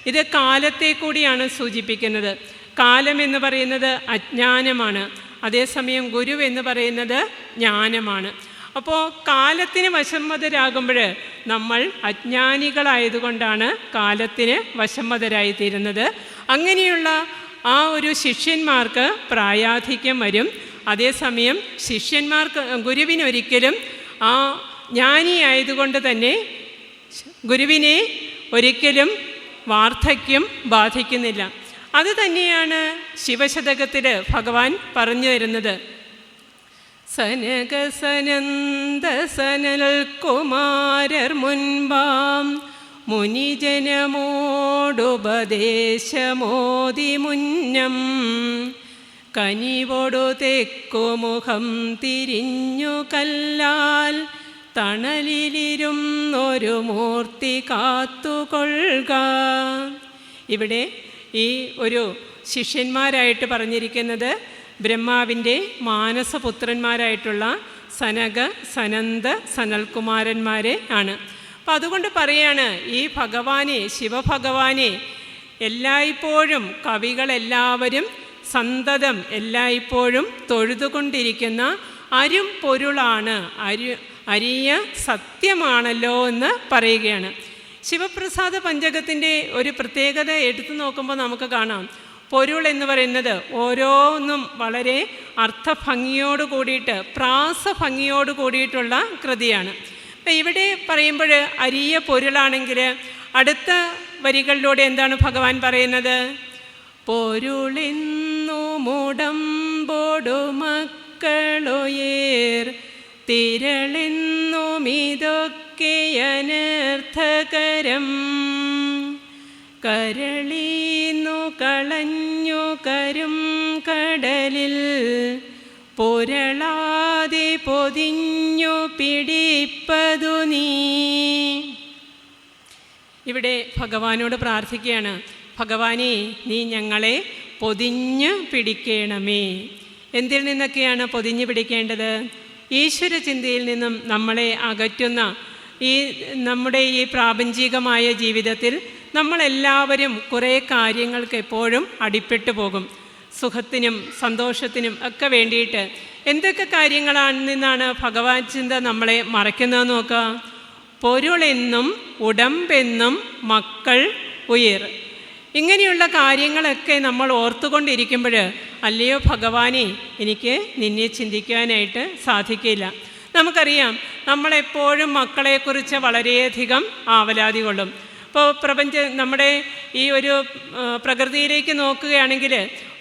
ഇത് കാലത്തെ കൂടിയാണ് സൂചിപ്പിക്കുന്നത്. കാലം എന്ന് പറയുന്നത് അജ്ഞാനമാണ്, അതേസമയം ഗുരു എന്ന് പറയുന്നത് ജ്ഞാനമാണ്. അപ്പോൾ കാലത്തിന് വശംവദരാകുമ്പോൾ നമ്മൾ അജ്ഞാനികളായതുകൊണ്ടാണ് കാലത്തിന് വശംവദരായിത്തീരുന്നത്. അങ്ങനെയുള്ള ആ ഒരു ശിഷ്യന്മാർക്ക് പ്രായാധിക്യം വരും. അതേസമയം ശിഷ്യന്മാർക്ക് ഗുരുവിനൊരിക്കലും ആ ജ്ഞാനിയായതുകൊണ്ട് തന്നെ ഗുരുവിനെ ഒരിക്കലും വാർദ്ധക്യം ബാധിക്കുന്നില്ല. അത് തന്നെയാണ് ശിവശതകത്തിൽ ഭഗവാൻ പറഞ്ഞു തരുന്നത്. സനക സനന്ദ സനൽ കുമാരർ മുൻപാം മുനിജനമോടുപദേശമോദി മുന്നം കനിവൊടു തെക്കുമുഖം തിരിഞ്ഞു കല്ലാൽ തണലിലിരുന്നൊരു മൂർത്തി കാത്തുകൊള്ളുക. ഇവിടെ ഈ ഒരു ശിഷ്യന്മാരായിട്ട് പറഞ്ഞിരിക്കുന്നത് ബ്രഹ്മാവിൻ്റെ മാനസപുത്രന്മാരായിട്ടുള്ള സനക സനന്ദ സനൽകുമാരന്മാരെ ആണ്. അപ്പം അതുകൊണ്ട് പറയാണ്, ഈ ഭഗവാനെ, ശിവഭഗവാനെ എല്ലായ്പ്പോഴും കവികളെല്ലാവരും സന്തതം എല്ലായ്പ്പോഴും തൊഴുതുകൊണ്ടിരിക്കുന്ന അരും പൊരുളാണ്, അരിയ സത്യമാണല്ലോ എന്ന് പറയുകയാണ്. ശിവപ്രസാദ പഞ്ചകത്തിൻ്റെ ഒരു പ്രത്യേകത എടുത്തു നോക്കുമ്പോൾ നമുക്ക് കാണാം, പൊരുൾ എന്ന് പറയുന്നത് ഓരോന്നും വളരെ അർത്ഥഭംഗിയോട് കൂടിയിട്ട്, പ്രാസഭംഗിയോട് കൂടിയിട്ടുള്ള കൃതിയാണ്. അപ്പം ഇവിടെ പറയുമ്പോൾ അരിയ പൊരുളാണെങ്കിൽ അടുത്ത വരികളിലൂടെ എന്താണ് ഭഗവാൻ പറയുന്നത്? പൊരുളിന്നു മുടമ്പൊടു മക്കളുയേർ തിരളെന്നുമിതൊക്കെ അനർത്ഥകരം കരളീന്നു കളഞ്ഞു കരും കടലിൽ പൊരളാതെ പൊതിഞ്ഞു പിടിപ്പതു നീ. ഇവിടെ ഭഗവാനോട് പ്രാർത്ഥിക്കുകയാണ്, ഭഗവാനെ നീ ഞങ്ങളെ പൊതിഞ്ഞു പിടിക്കണമേ. എന്തിൽ നിന്നൊക്കെയാണ് പൊതിഞ്ഞു പിടിക്കേണ്ടത്? ഈശ്വര ചിന്തയിൽ നിന്നും നമ്മളെ അകറ്റുന്ന ഈ നമ്മുടെ ഈ പ്രാപഞ്ചികമായ ജീവിതത്തിൽ നമ്മളെല്ലാവരും കുറേ കാര്യങ്ങൾക്ക് എപ്പോഴും അടിപ്പെട്ടു പോകും. സുഖത്തിനും സന്തോഷത്തിനും ഒക്കെ വേണ്ടിയിട്ട് എന്തൊക്കെ കാര്യങ്ങളാണെന്നാണ് ഭഗവാൻ ചിന്ത നമ്മളെ മറയ്ക്കുന്നതെന്ന് നോക്കുക. പൊരുളെന്നും ഉടമ്പെന്നും മക്കൾ ഉയർ, ഇങ്ങനെയുള്ള കാര്യങ്ങളൊക്കെ നമ്മൾ ഓർത്തുകൊണ്ടിരിക്കുമ്പോൾ അല്ലയോ ഭഗവാനെ എനിക്ക് നിന്നെ ചിന്തിക്കാനായിട്ട് സാധിക്കില്ല. നമുക്കറിയാം, നമ്മളെപ്പോഴും മക്കളെക്കുറിച്ച് വളരെയധികം ആവലാതി കൊള്ളും. ഇപ്പോൾ നമ്മുടെ ഈ ഒരു പ്രകൃതിയിലേക്ക് നോക്കുകയാണെങ്കിൽ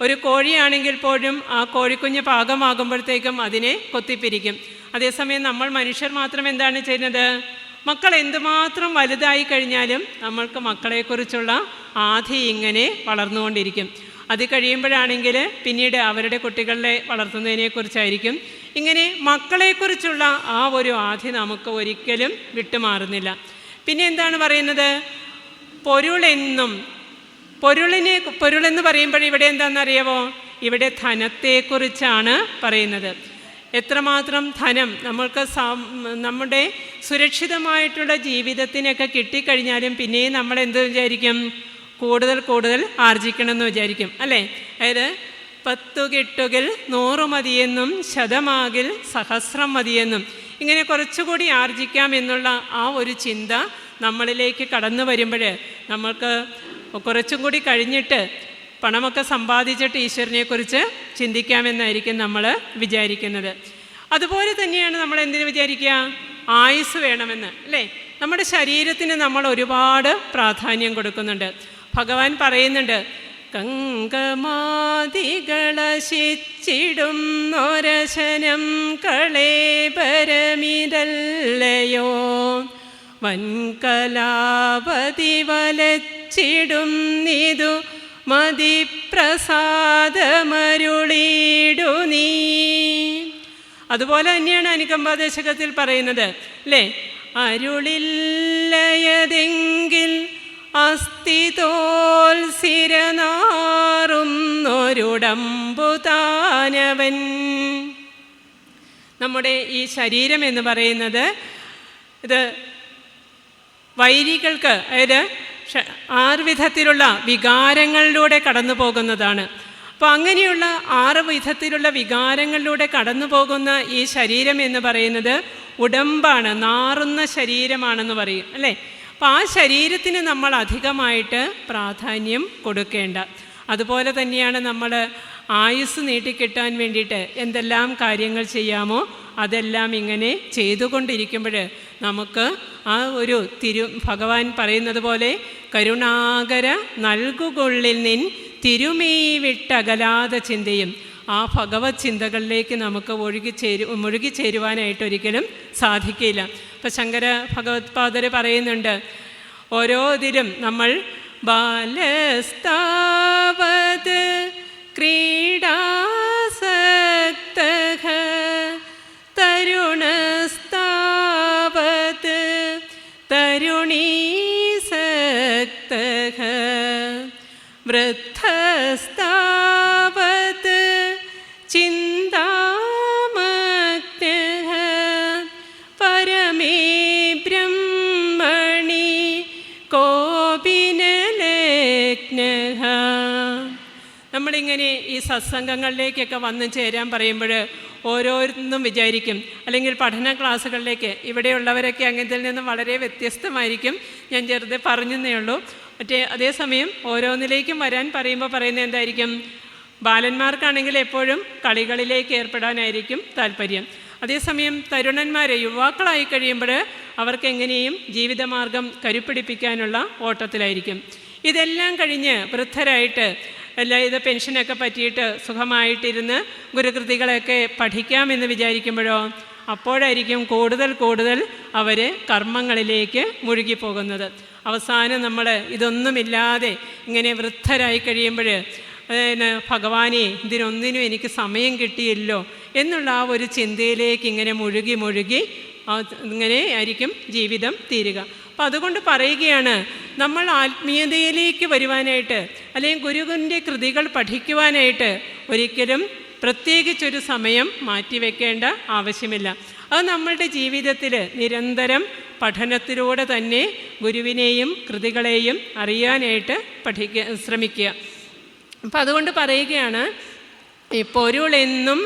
ഒരു കോഴിയാണെങ്കിൽ പോലും ആ കോഴിക്കുഞ്ഞ് പാകമാകുമ്പോഴത്തേക്കും അതിനെ കൊത്തിപ്പിരിക്കും. അതേസമയം നമ്മൾ മനുഷ്യർ മാത്രം എന്താണ് ചെയ്യുന്നത്? മക്കൾ എന്തുമാത്രം വലുതായി കഴിഞ്ഞാലും നമ്മൾക്ക് മക്കളെക്കുറിച്ചുള്ള ആധി ഇങ്ങനെ വളർന്നുകൊണ്ടിരിക്കും. അത് കഴിയുമ്പോഴാണെങ്കിൽ പിന്നീട് അവരുടെ കുട്ടികളെ വളർത്തുന്നതിനെക്കുറിച്ചായിരിക്കും. ഇങ്ങനെ മക്കളെക്കുറിച്ചുള്ള ആ ഒരു ആധി നമുക്ക് ഒരിക്കലും വിട്ടുമാറുന്നില്ല. പിന്നെ എന്താണ് പറയുന്നത്? പൊരുളെന്നും, പൊരുളെന്ന് പറയുമ്പോൾ ഇവിടെ എന്താണെന്നറിയാമോ? ഇവിടെ ധനത്തെക്കുറിച്ചാണ് പറയുന്നത്. എത്രമാത്രം ധനം നമ്മൾക്ക് നമ്മുടെ സുരക്ഷിതമായിട്ടുള്ള ജീവിതത്തിനൊക്കെ കിട്ടിക്കഴിഞ്ഞാലും പിന്നെയും നമ്മൾ എന്ത് വിചാരിക്കും? കൂടുതൽ കൂടുതൽ ആർജിക്കണമെന്ന് വിചാരിക്കും, അല്ലേ? അതായത് 10 കിട്ടുകിൽ 100 മതിയെന്നും ശതമാകിൽ സഹസ്രം മതിയെന്നും, ഇങ്ങനെ കുറച്ചുകൂടി ആർജിക്കാം എന്നുള്ള ആ ഒരു ചിന്ത നമ്മളിലേക്ക് കടന്നു വരുമ്പോൾ നമ്മൾക്ക് കുറച്ചും കൂടി കഴിഞ്ഞിട്ട് പണമൊക്കെ സമ്പാദിച്ചിട്ട് ഈശ്വരനെക്കുറിച്ച് ചിന്തിക്കാമെന്നായിരിക്കും നമ്മൾ വിചാരിക്കുന്നത്. അതുപോലെ തന്നെയാണ് നമ്മൾ എന്തിനു വിചാരിക്കുക? ആയുസ് വേണമെന്ന്, അല്ലേ? നമ്മുടെ ശരീരത്തിന് നമ്മൾ ഒരുപാട് പ്രാധാന്യം കൊടുക്കുന്നുണ്ട്. ഭഗവാൻ പറയുന്നുണ്ട്, കങ്കമാതികളശിച്ചിടും നൊരശനം കളേപരമിരല്ലയോ വൻകലാപതി വലച്ചിടും നിതു മതിപ്രസാദമരുളിടു നീ. അതുപോലെ തന്നെയാണ് അനുകമ്പാദശകത്തിൽ പറയുന്നത്, അല്ലേ? അരുളില്ലയതെങ്കിൽ അസ്ഥിതോൽസിരനാറുന്നൊരുടമ്പുതാനവൻ. നമ്മുടെ ഈ ശരീരം എന്ന് പറയുന്നത് ഇത് വൈരികൾക്ക്, അതായത് 6 വിധത്തിലുള്ള വികാരങ്ങളിലൂടെ കടന്നു പോകുന്നതാണ്. അപ്പോൾ അങ്ങനെയുള്ള 6 വിധത്തിലുള്ള വികാരങ്ങളിലൂടെ കടന്നു പോകുന്ന ഈ ശരീരം എന്ന് പറയുന്നത് ഉടമ്പാണ്, നാറുന്ന ശരീരമാണെന്ന് പറയും, അല്ലേ? അപ്പോൾ ആ ശരീരത്തിന് നമ്മൾ അധികമായിട്ട് പ്രാധാന്യം കൊടുക്കേണ്ട. അതുപോലെ തന്നെയാണ് നമ്മൾ ആയുസ് നീട്ടിക്കിട്ടാൻ വേണ്ടിയിട്ട് എന്തെല്ലാം കാര്യങ്ങൾ ചെയ്യാമോ അതെല്ലാം ഇങ്ങനെ ചെയ്തുകൊണ്ടിരിക്കുമ്പോൾ നമുക്ക് ആ ഒരു ഭഗവാൻ പറയുന്നത് പോലെ കരുണാകര നൽകുകൊള്ളിൽ നിൻ തിരുമേയി വിട്ടകലാതെ ചിന്തയും. ആ ഭഗവത് ചിന്തകളിലേക്ക് നമുക്ക് മുഴുകിച്ചേരുവാനായിട്ടൊരിക്കലും സാധിക്കില്ല. ഇപ്പം ശങ്കര ഭഗവത്പാദർ പറയുന്നുണ്ട്, ഓരോതിലും നമ്മൾ ബാലസ്താവത് ക്രീഡാസക്തഃ തരുണസ്താവത് തരുണീസക്തഃ വൃദ്ധസ്താവത് ചിന്താമഗ്നഃ പരമേ ബ്രഹ്മണി കോപിനലഗ്നഃ. നമ്മളിങ്ങനെ ഈ സത്സംഗങ്ങളിലേക്കൊക്കെ വന്നു ചേരാൻ പറയുമ്പോൾ ഓരോന്നും വിചാരിക്കും, അല്ലെങ്കിൽ പഠന ക്ലാസ്സുകളിലേക്ക് ഇവിടെയുള്ളവരൊക്കെ അങ്ങനത്തിൽ നിന്നും വളരെ വ്യത്യസ്തമായിരിക്കും. ഞാൻ ചെറുതെ പറഞ്ഞതേ ഉള്ളൂ. അതേസമയം ഓരോന്നിലേക്കും വരാൻ പറയുമ്പോൾ പറയുന്നത് എന്തായിരിക്കും? ബാലന്മാർക്കാണെങ്കിൽ എപ്പോഴും കളികളിലേക്ക് ഏർപ്പെടാനായിരിക്കും താല്പര്യം. അതേസമയം തരുണന്മാരെ, യുവാക്കളായി കഴിയുമ്പോൾ അവർക്ക് എങ്ങനെയും ജീവിതമാർഗം കരുപ്പിടിപ്പിക്കാനുള്ള ഓട്ടത്തിലായിരിക്കും. ഇതെല്ലാം കഴിഞ്ഞ് വൃദ്ധരായിട്ട് ഇത് പെൻഷനൊക്കെ പറ്റിയിട്ട് സുഖമായിട്ടിരുന്ന് ഗുരുകൃതികളൊക്കെ പഠിക്കാമെന്ന് വിചാരിക്കുമ്പോഴോ അപ്പോഴായിരിക്കും കൂടുതൽ അവർ കർമ്മങ്ങളിലേക്ക് മുഴുകിപ്പോകുന്നത്. അവസാനം നമ്മൾ ഇതൊന്നുമില്ലാതെ ഇങ്ങനെ വൃദ്ധരായി കഴിയുമ്പോൾ ഭഗവാനെ ഇതിനൊന്നിനും എനിക്ക് സമയം കിട്ടിയില്ലോ എന്നുള്ള ആ ഒരു ചിന്തയിലേക്ക് ഇങ്ങനെ മുഴുകി ഇങ്ങനെ ആയിരിക്കും ജീവിതം തീരുക. അപ്പം അതുകൊണ്ട് പറയുകയാണ്, നമ്മൾ ആത്മീയതയിലേക്ക് വരുവാനായിട്ട് അല്ലെങ്കിൽ ഗുരുവിൻ്റെ കൃതികൾ പഠിക്കുവാനായിട്ട് ഒരിക്കലും പ്രത്യേകിച്ചൊരു സമയം മാറ്റിവെക്കേണ്ട ആവശ്യമില്ല. അത് നമ്മളുടെ ജീവിതത്തിൽ നിരന്തരം പഠനത്തിലൂടെ തന്നെ ഗുരുവിനെയും കൃതികളെയും അറിയാനായിട്ട് ശ്രമിക്കുക. അപ്പം അതുകൊണ്ട് പറയുകയാണ്, ഈ പൊരുളെന്നും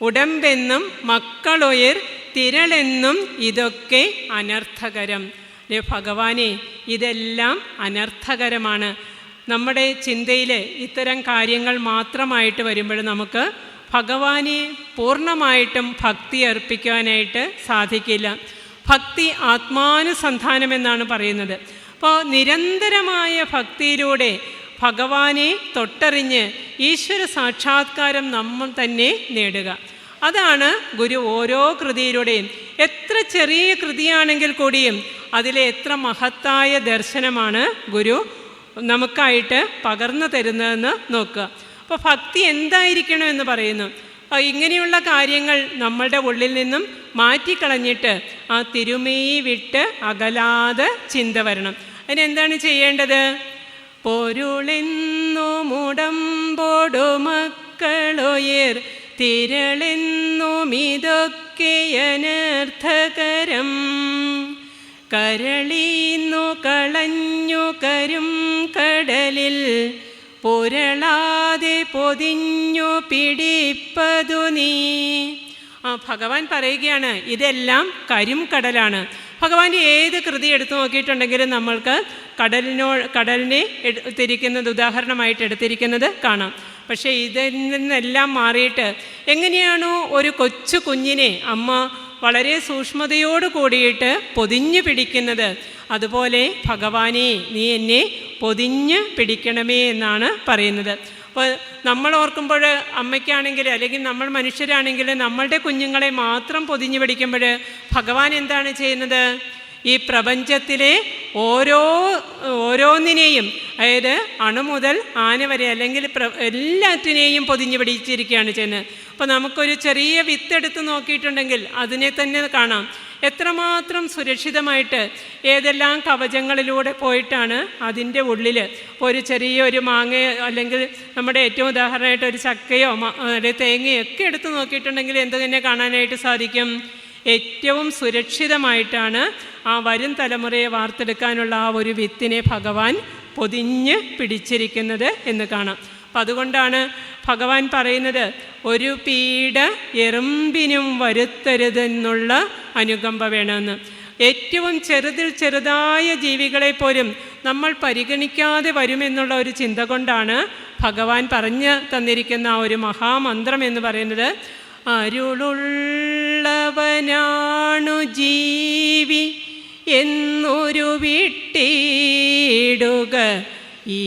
ഉടമ്പെന്നും മക്കളുയർ തിരളെന്നും ഇതൊക്കെ അനർത്ഥകരം. ഭഗവാനെ, ഇതെല്ലാം അനർത്ഥകരമാണ്. നമ്മുടെ ചിന്തയിൽ ഇത്തരം കാര്യങ്ങൾ മാത്രമായിട്ട് വരുമ്പോൾ നമുക്ക് ഭഗവാനെ പൂർണ്ണമായിട്ടും ഭക്തി അർപ്പിക്കാനായിട്ട് സാധിക്കില്ല. ഭക്തി ആത്മാനുസന്ധാനമെന്നാണ് പറയുന്നത്. അപ്പോൾ നിരന്തരമായ ഭക്തിയിലൂടെ ഭഗവാനെ തൊട്ടറിഞ്ഞ് ഈശ്വര സാക്ഷാത്കാരം നമ്മൾ തന്നെ നേടുക. അതാണ് ഗുരു ഓരോ കൃതിയിലൂടെയും, എത്ര ചെറിയ കൃതിയാണെങ്കിൽ കൂടിയും അതിലെ എത്ര മഹത്തായ ദർശനമാണ് ഗുരു നമുക്കായിട്ട് പകർന്നു തരുന്നതെന്ന് നോക്കുക. അപ്പോൾ ഭക്തി എന്തായിരിക്കണമെന്ന് പറയുന്നു. ഇങ്ങനെയുള്ള കാര്യങ്ങൾ നമ്മളുടെ ഉള്ളിൽ നിന്നും മാറ്റിക്കളഞ്ഞിട്ട് ആ തിരുമേയി വിട്ട് അകലാതെ ചിന്ത വരണം. അതിനെന്താണ് ചെയ്യേണ്ടത്? പൊരുളെന്നുമുടമ്പോടു മക്കളുയർ തിരളെന്നുമിതൊക്കെ അനർത്ഥകരം കരളീന്നു കളഞ്ഞു കരും കടലിൽ പുരളാതെ പൊതിഞ്ഞു പിടിപ്പതു നീ. ഭഗവാൻ പറയുകയാണ്, ഇതെല്ലാം കരിം കടലാണ്. ഭഗവാന്റെ ഏത് കൃതി എടുത്തു നോക്കിയിട്ടുണ്ടെങ്കിലും നമ്മൾക്ക് കടലിനെ തിരിക്കുന്നത് ഉദാഹരണമായിട്ട് എടുത്തിരിക്കുന്നത് കാണാം. പക്ഷേ ഇതിൽ നിന്നെല്ലാം മാറിയിട്ട് എങ്ങനെയാണോ ഒരു കൊച്ചു കുഞ്ഞിനെ അമ്മ വളരെ സൂക്ഷ്മതയോട് കൂടിയിട്ട് പൊതിഞ്ഞു പിടിക്കുന്നത്, അതുപോലെ ഭഗവാനെ നീ എന്നെ പൊതിഞ്ഞ് പിടിക്കണമേ എന്നാണ് പറയുന്നത്. അപ്പോൾ നമ്മൾ ഓർക്കുമ്പോൾ അമ്മയ്ക്കാണെങ്കിൽ അല്ലെങ്കിൽ നമ്മൾ മനുഷ്യരാണെങ്കിൽ നമ്മളുടെ കുഞ്ഞുങ്ങളെ മാത്രം പൊതിഞ്ഞു പിടിക്കുമ്പോൾ ഭഗവാൻ എന്താണ് ചെയ്യുന്നത്? ഈ പ്രപഞ്ചത്തിലെ ഓരോന്നിനെയും, അതായത് അണു മുതൽ ആന വരെ അല്ലെങ്കിൽ എല്ലാറ്റിനെയും പൊതിഞ്ഞു പിടിച്ചിരിക്കുകയാണ് ചെയ്യുന്നത്. അപ്പോൾ നമുക്കൊരു ചെറിയ വിത്തെടുത്ത് നോക്കിയിട്ടുണ്ടെങ്കിൽ അതിനെ തന്നെ കാണാം എത്രമാത്രം സുരക്ഷിതമായിട്ട് ഏതെല്ലാം കവചങ്ങളിലൂടെ പോയിട്ടാണ് അതിൻ്റെ ഉള്ളിൽ. ഒരു ചെറിയൊരു മാങ്ങയോ അല്ലെങ്കിൽ നമ്മുടെ ഏറ്റവും ഉദാഹരണമായിട്ട് ഒരു ചക്കയോ അല്ലെങ്കിൽ തേങ്ങയോ ഒക്കെ എടുത്ത് നോക്കിയിട്ടുണ്ടെങ്കിൽ എന്ത് തന്നെ കാണാനായിട്ട് സാധിക്കും? ഏറ്റവും സുരക്ഷിതമായിട്ടാണ് ആ വരും തലമുറയെ വാർത്തെടുക്കാനുള്ള ആ ഒരു വിത്തിനെ ഭഗവാൻ പൊതിഞ്ഞ് പിടിച്ചിരിക്കുന്നത് എന്ന് കാണാം. അപ്പം അതുകൊണ്ടാണ് ഭഗവാൻ പറയുന്നത്, ഒരു പീഡ എറുമ്പിനും വരുത്തരുതെന്നുള്ള അനുകമ്പ വേണമെന്ന്. ഏറ്റവും ചെറുതായ ജീവികളെ പോലും നമ്മൾ പരിഗണിക്കാതെ വരുമെന്നുള്ള ഒരു ചിന്ത കൊണ്ടാണ് ഭഗവാൻ പറഞ്ഞു തന്നിരിക്കുന്ന ആ ഒരു മഹാമന്ത്രം എന്ന് പറയുന്നത്. അരുളുള്ളവനാണു ജീവി എന്നൊരു വിട്ടിടുക ഈ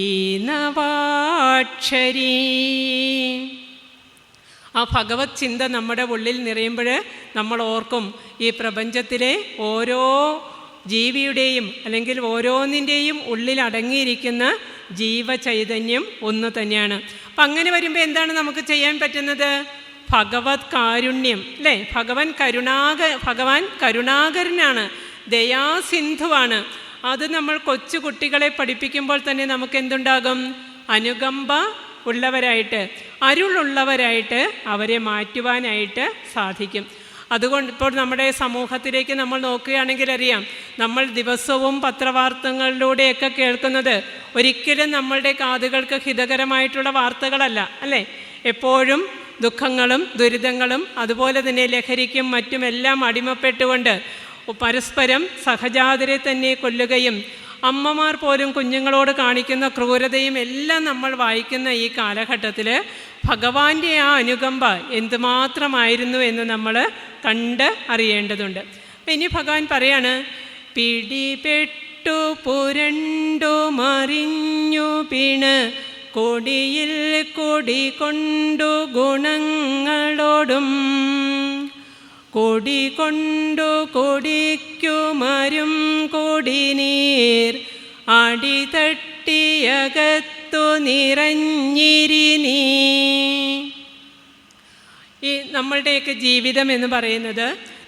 നവാക്ഷരീ. ആ ഭഗവത് ചിന്ത നമ്മുടെ ഉള്ളിൽ നിറയുമ്പോൾ നമ്മൾ ഓർക്കും, ഈ പ്രപഞ്ചത്തിലെ ഓരോ ജീവിയുടെയും അല്ലെങ്കിൽ ഓരോന്നിൻ്റെയും ഉള്ളിൽ അടങ്ങിയിരിക്കുന്ന ജീവചൈതന്യം ഒന്ന് തന്നെയാണ്. അപ്പം അങ്ങനെ വരുമ്പോൾ എന്താണ് നമുക്ക് ചെയ്യാൻ പറ്റുന്നത്? ഭഗവത് കാരുണ്യം അല്ലേ? ഭഗവാൻ കരുണാകരനാണ്, ദയാസിന്ധുവാണ്. അത് നമ്മൾ കൊച്ചു കുട്ടികളെ പഠിപ്പിക്കുമ്പോൾ തന്നെ നമുക്ക് എന്തുണ്ടാകും? അനുകമ്പ ഉള്ളവരായിട്ട്, അരുളുള്ളവരായിട്ട് അവരെ മാറ്റുവാനായിട്ട് സാധിക്കും. അതുകൊണ്ട് ഇപ്പോൾ നമ്മുടെ സമൂഹത്തിലേക്ക് നമ്മൾ നോക്കുകയാണെങ്കിൽ അറിയാം, നമ്മൾ ദിവസവും പത്രവാർത്തകളിലൂടെയൊക്കെ കേൾക്കുന്നത് ഒരിക്കലും നമ്മളുടെ കാതുകൾക്ക് ഹിതകരമായിട്ടുള്ള വാർത്തകളല്ല അല്ലേ? എപ്പോഴും ദുഃഖങ്ങളും ദുരിതങ്ങളും അതുപോലെ തന്നെ ലഹരിക്കും മറ്റുമെല്ലാം അടിമപ്പെട്ടുകൊണ്ട് പരസ്പരം സഹജാതരെ തന്നെ കൊല്ലുകയും അമ്മമാർ പോലും കുഞ്ഞുങ്ങളോട് കാണിക്കുന്ന ക്രൂരതയും എല്ലാം നമ്മൾ വായിക്കുന്ന ഈ കാലഘട്ടത്തിൽ ഭഗവാന്റെ ആ അനുകമ്പ എന്തുമാത്രമായിരുന്നു എന്ന് നമ്മൾ കണ്ട് അറിയേണ്ടതുണ്ട്. അപ്പം ഇനി ഭഗവാൻ പറയാണ്, പിടിപെട്ടു പുരണ്ടു മറിഞ്ഞു പിണ് കൊടിയിൽ കൊടി കൊണ്ടു ഗുണങ്ങളോടും കൊടി കൊണ്ടു കൊടിക്കുമരും കൊടിനീർ അടിതട്ടിയകത്തു നിറഞ്ഞിരിനീ. ഈ നമ്മളുടെയൊക്കെ ജീവിതം എന്ന് പറയുന്നത്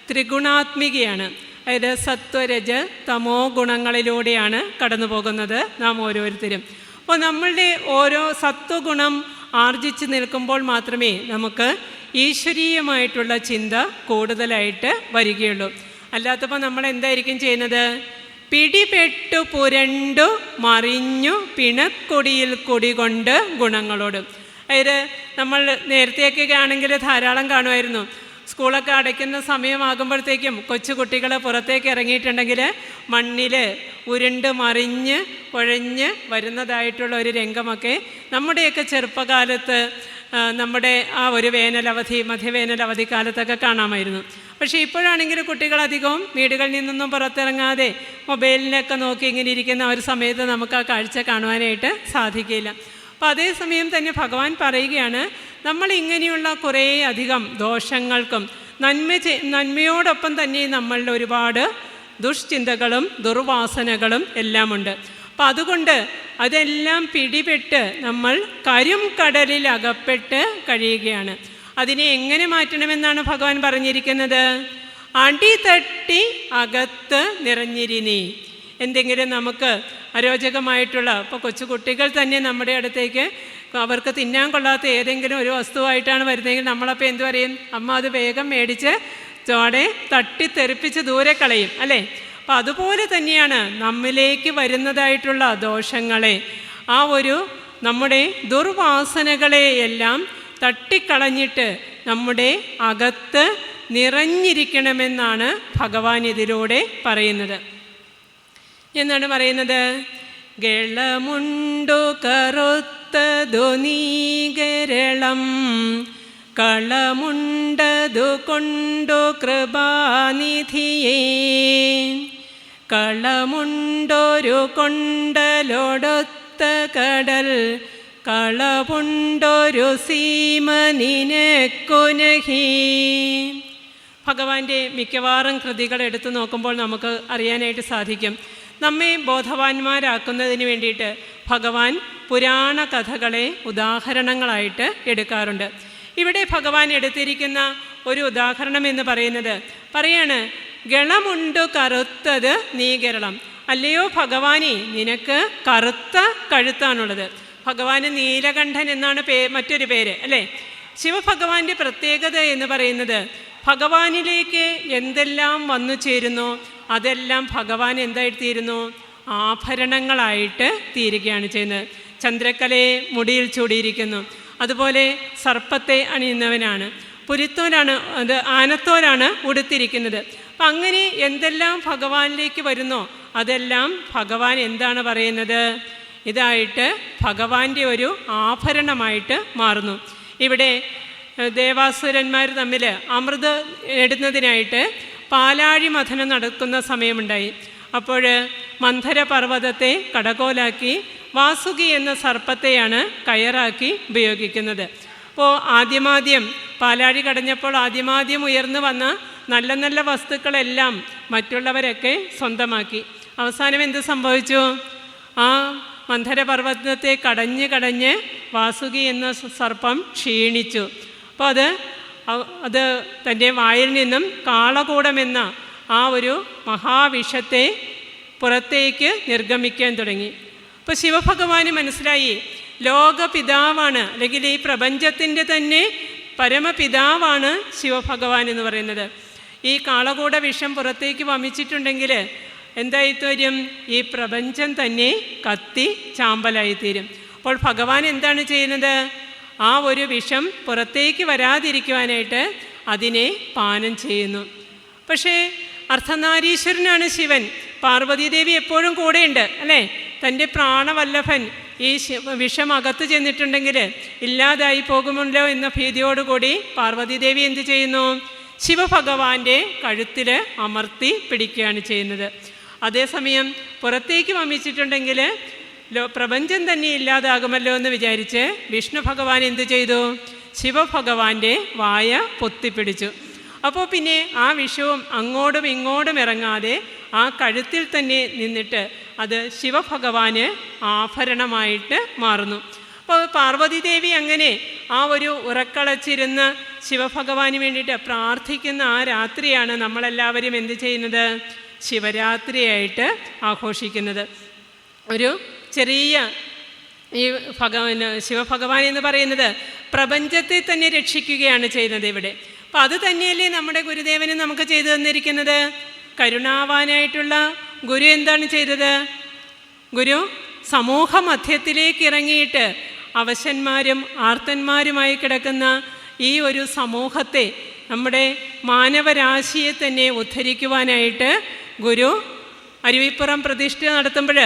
ത്രിഗുണാത്മികയാണ്. അതായത് സത്വരജ തമോ ഗുണങ്ങളിലൂടെയാണ് കടന്നു പോകുന്നത് നാം ഓരോരുത്തരും. അപ്പോൾ നമ്മളുടെ ഓരോ സത്വഗുണം ആർജിച്ച് നിൽക്കുമ്പോൾ മാത്രമേ നമുക്ക് ഈശ്വരീയമായിട്ടുള്ള ചിന്ത കൂടുതലായിട്ട് വരികയുള്ളൂ. അല്ലാത്തപ്പോൾ നമ്മൾ എന്തായിരിക്കും ചെയ്യുന്നത്? പിടിപെട്ടു പുരണ്ടു മറിഞ്ഞു പിണക്കൊടിയിൽ കൊടി കൊണ്ട് ഗുണങ്ങളോട്. അതായത് നമ്മൾ നേരത്തെയൊക്കെ ആണെങ്കിൽ ധാരാളം കാണുമായിരുന്നു. സ്കൂളൊക്കെ അടയ്ക്കുന്ന സമയമാകുമ്പോഴത്തേക്കും കൊച്ചുകുട്ടികൾ പുറത്തേക്ക് ഇറങ്ങിയിട്ടുണ്ടെങ്കിൽ മണ്ണിൽ ഉരുണ്ട് മറിഞ്ഞ് കുഴഞ്ഞ് വരുന്നതായിട്ടുള്ള ഒരു രംഗമൊക്കെ നമ്മുടെയൊക്കെ ചെറുപ്പകാലത്ത് നമ്മുടെ ആ ഒരു മധ്യവേനലവധി കാലത്തൊക്കെ കാണാമായിരുന്നു. പക്ഷേ ഇപ്പോഴാണെങ്കിൽ കുട്ടികളധികവും വീടുകളിൽ നിന്നൊന്നും പുറത്തിറങ്ങാതെ മൊബൈലിനൊക്കെ നോക്കി ഇങ്ങനെ ഇരിക്കുന്ന ഒരു സമയത്ത് നമുക്ക് ആ കാഴ്ച കാണുവാനായിട്ട് സാധിക്കില്ല. അപ്പോൾ അതേസമയം തന്നെ ഭഗവാൻ പറയുകയാണ്, നമ്മൾ ഇങ്ങനെയുള്ള കുറേ അധികം ദോഷങ്ങൾക്കും നന്മയോടൊപ്പം തന്നെ നമ്മളിൽ ഒരുപാട് ദുഷ്ചിന്തകളും ദുർവാസനകളും എല്ലാമുണ്ട്. അപ്പം അതുകൊണ്ട് അതെല്ലാം പിടിപെട്ട് നമ്മൾ കടലിൽ അകപ്പെട്ട് കഴിയുകയാണ്. അതിനെ എങ്ങനെ മാറ്റണമെന്നാണ് ഭഗവാൻ പറഞ്ഞിരിക്കുന്നത്? അടിതട്ടി അകത്ത് നിറഞ്ഞിരിനീ. എന്തെങ്കിലും നമുക്ക് അരോചകമായിട്ടുള്ള, ഇപ്പോൾ കൊച്ചുകുട്ടികൾ തന്നെ നമ്മുടെ അടുത്തേക്ക് അവർക്ക് തിന്നാൻ കൊള്ളാത്ത ഏതെങ്കിലും ഒരു വസ്തുവായിട്ടാണ് വരുന്നതെങ്കിൽ നമ്മളപ്പോൾ എന്തു പറയും? അമ്മ അത് വേഗം മേടിച്ച് ചോടെ തട്ടിത്തെറിപ്പിച്ച് ദൂരെ കളയും അല്ലേ? അപ്പം അതുപോലെ തന്നെയാണ് നമ്മിലേക്ക് വരുന്നതായിട്ടുള്ള ദോഷങ്ങളെ, ആ ഒരു നമ്മുടെ ദുർവാസനകളെ എല്ലാം തട്ടിക്കളഞ്ഞിട്ട് നമ്മുടെ അകത്ത് നിറഞ്ഞിരിക്കണമെന്നാണ് ഭഗവാൻ ഇതിലൂടെ പറയുന്നത്. എന്താണ് പറയുന്നത്? ഗളമുണ്ടു കറുത്തതു നീകരളം കളമുണ്ടതു കൊണ്ടു കൃപാനിധിയേ കളമുണ്ടൊരു കൊണ്ടലൊടൊത്ത കടൽ കളമുണ്ടൊരു സീമനിനക്കുനഹി. ഭഗവാന്റെ മിക്കവാറും കൃതികൾ എടുത്തു നോക്കുമ്പോൾ നമുക്ക് അറിയാനായിട്ട് സാധിക്കും, നമ്മെ ബോധവാന്മാരാക്കുന്നതിന് വേണ്ടിയിട്ട് ഭഗവാൻ പുരാണ കഥകളെ ഉദാഹരണങ്ങളായിട്ട് എടുക്കാറുണ്ട്. ഇവിടെ ഭഗവാൻ എടുത്തിരിക്കുന്ന ഒരു ഉദാഹരണം എന്ന് പറയുന്നത് പറയാണ്, ഗളമുണ്ടു കറുത്തത് നീകരളം. അല്ലയോ ഭഗവാനെ, നിനക്ക് കറുത്ത കഴുത്താണുള്ളത്. ഭഗവാന് നീലകണ്ഠൻ എന്നാണ് മറ്റൊരു പേര് അല്ലേ? ശിവഭഗവാന്റെ പ്രത്യേകത എന്ന് പറയുന്നത് ഭഗവാനിലേക്ക് എന്തെല്ലാം വന്നു ചേരുന്നു അതെല്ലാം ഭഗവാൻ എന്തായിത്തീരുന്നു? ആഭരണങ്ങളായിട്ട് തീരുകയാണ് ചെയ്യുന്നത്. ചന്ദ്രക്കലയെ മുടിയിൽ ചൂടിയിരിക്കുന്നു, അതുപോലെ സർപ്പത്തെ അണിയുന്നവനാണ്, പുലിത്തോലാണ്, അത് ആനത്തോലാണ് ഉടുത്തിരിക്കുന്നത്. അപ്പം അങ്ങനെ എന്തെല്ലാം ഭഗവാനിലേക്ക് വരുന്നോ അതെല്ലാം ഭഗവാൻ എന്താണ് പറയുന്നത്? ഇതായിട്ട് ഭഗവാന്റെ ഒരു ആഭരണമായിട്ട് മാറുന്നു. ഇവിടെ ദേവാസുരന്മാർ തമ്മിൽ അമൃത് നേടുന്നതിനായിട്ട് പാലാഴി മഥനം നടക്കുന്ന സമയമുണ്ടായി. അപ്പോൾ മന്ധര പർവ്വതത്തെ കടകോലാക്കി വാസുകി എന്ന സർപ്പത്തെയാണ് കയറാക്കി ഉപയോഗിക്കുന്നത്. അപ്പോൾ ആദ്യമാദ്യം പാലാഴി കടഞ്ഞപ്പോൾ ആദ്യമാദ്യം ഉയർന്നു വന്ന നല്ല നല്ല വസ്തുക്കളെല്ലാം മറ്റുള്ളവരൊക്കെ സ്വന്തമാക്കി. അവസാനം എന്ത് സംഭവിച്ചു? ആ മന്ധരപർവ്വതത്തെ കടഞ്ഞ് വാസുകി എന്ന സർപ്പം ക്ഷീണിച്ചു. അപ്പോൾ അത് തൻ്റെ വായിൽ നിന്നും കാളകൂടമെന്ന ആ ഒരു മഹാവിഷത്തെ പുറത്തേക്ക് നിർഗമിക്കാൻ തുടങ്ങി. അപ്പോൾ ശിവഭഗവാന് മനസ്സിലായി, ലോകപിതാവാണ്, അല്ലെങ്കിൽ ഈ പ്രപഞ്ചത്തിൻ്റെ തന്നെ പരമപിതാവാണ് ശിവഭഗവാൻ എന്ന് പറയുന്നത്. ഈ കാളകൂട വിഷം പുറത്തേക്ക് വമിച്ചിട്ടുണ്ടെങ്കിൽ എന്തായിത്തീരും? ഈ പ്രപഞ്ചം തന്നെ കത്തി ചാമ്പലായിത്തീരും. അപ്പോൾ ഭഗവാൻ എന്താണ് ചെയ്യുന്നത്? ആ ഒരു വിഷം പുറത്തേക്ക് വരാതിരിക്കുവാനായിട്ട് അതിനെ പാനം ചെയ്യുന്നു. പക്ഷേ അർദ്ധനാരീശ്വരനാണ് ശിവൻ. പാർവതീദേവി എപ്പോഴും കൂടെയുണ്ട്, അല്ലേ? തൻ്റെ പ്രാണവല്ലഭൻ ഈ വിഷം അകത്ത് ചെന്നിട്ടുണ്ടെങ്കിൽ ഇല്ലാതായി പോകുമല്ലോ എന്ന ഭീതിയോടുകൂടി പാർവതീദേവി എന്ത് ചെയ്യുന്നു? ശിവഭഗവാന്റെ കഴുത്തിൽ അമർത്തി പിടിക്കുകയാണ് ചെയ്യുന്നത്. അതേസമയം പുറത്തേക്ക് വമിച്ചിട്ടുണ്ടെങ്കിൽ പ്രപഞ്ചം തന്നെ ഇല്ലാതാകുമല്ലോ എന്ന് വിചാരിച്ച് വിഷ്ണു ഭഗവാൻ എന്ത് ചെയ്തു? ശിവഭഗവാന്റെ വായ പൊത്തിപ്പിടിച്ചു. അപ്പോൾ പിന്നെ ആ വിഷവും അങ്ങോട്ടും ഇങ്ങോട്ടും ഇറങ്ങാതെ ആ കഴുത്തിൽ തന്നെ നിന്നിട്ട് അത് ശിവഭഗവാന് ആഭരണമായിട്ട് മാറുന്നു. അപ്പോൾ പാർവതീദേവി അങ്ങനെ ആ ഒരു ഉറക്കളച്ചിരുന്ന് ശിവഭഗവാന് വേണ്ടിയിട്ട് പ്രാർത്ഥിക്കുന്ന ആ രാത്രിയാണ് നമ്മളെല്ലാവരും എന്ത് ചെയ്യുന്നത്? ശിവരാത്രിയായിട്ട് ആഘോഷിക്കുന്നത്. ഒരു ചെറിയ ഈ ശിവഭഗവാൻ എന്ന് പറയുന്നത് പ്രപഞ്ചത്തെ തന്നെ രക്ഷിക്കുകയാണ് ചെയ്യുന്നത് ഇവിടെ. അപ്പം അത് തന്നെയല്ലേ നമ്മുടെ ഗുരുദേവന് നമുക്ക് ചെയ്തു തന്നിരിക്കുന്നത്. കരുണാവാനായിട്ടുള്ള ഗുരു എന്താണ് ചെയ്തത്? ഗുരു സമൂഹ മധ്യത്തിലേക്ക് ഇറങ്ങിയിട്ട് അവശന്മാരും ആർത്തന്മാരുമായി കിടക്കുന്ന ഈ ഒരു സമൂഹത്തെ, നമ്മുടെ മാനവരാശിയെ തന്നെ ഉദ്ധരിക്കുവാനായിട്ട് ഗുരു അരുവിപ്പുറം പ്രതിഷ്ഠ നടത്തുമ്പോൾ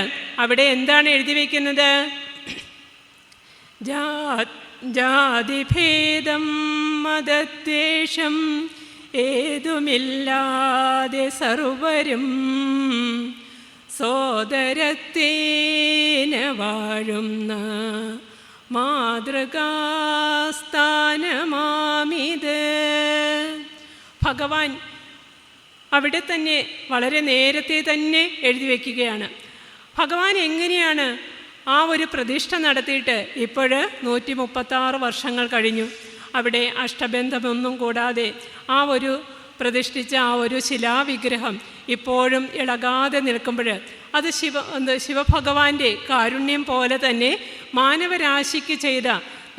അവിടെ എന്താണ് എഴുതി വയ്ക്കുന്നത്? ജാതിഭേദം മതദ്വേഷം ഏതുമില്ലാതെ സർവരും സോദരത്തേന വാഴുന്ന മാതൃകാസ്ഥാനമാമിത്. ഭഗവാൻ അവിടെ തന്നെ വളരെ നേരത്തെ തന്നെ എഴുതി വയ്ക്കുകയാണ്. ഭഗവാൻ എങ്ങനെയാണ് ആ ഒരു പ്രതിഷ്ഠ നടത്തിയിട്ട് ഇപ്പോൾ 136 വർഷങ്ങൾ കഴിഞ്ഞു. അവിടെ അഷ്ടബന്ധമൊന്നും കൂടാതെ ആ ഒരു പ്രതിഷ്ഠിച്ച ആ ഒരു ശിലാവിഗ്രഹം ഇപ്പോഴും ഇളകാതെ നിൽക്കുമ്പോൾ അത് ശിവഭഗവാന്റെ കാരുണ്യം പോലെ തന്നെ മാനവരാശിക്ക് ചെയ്ത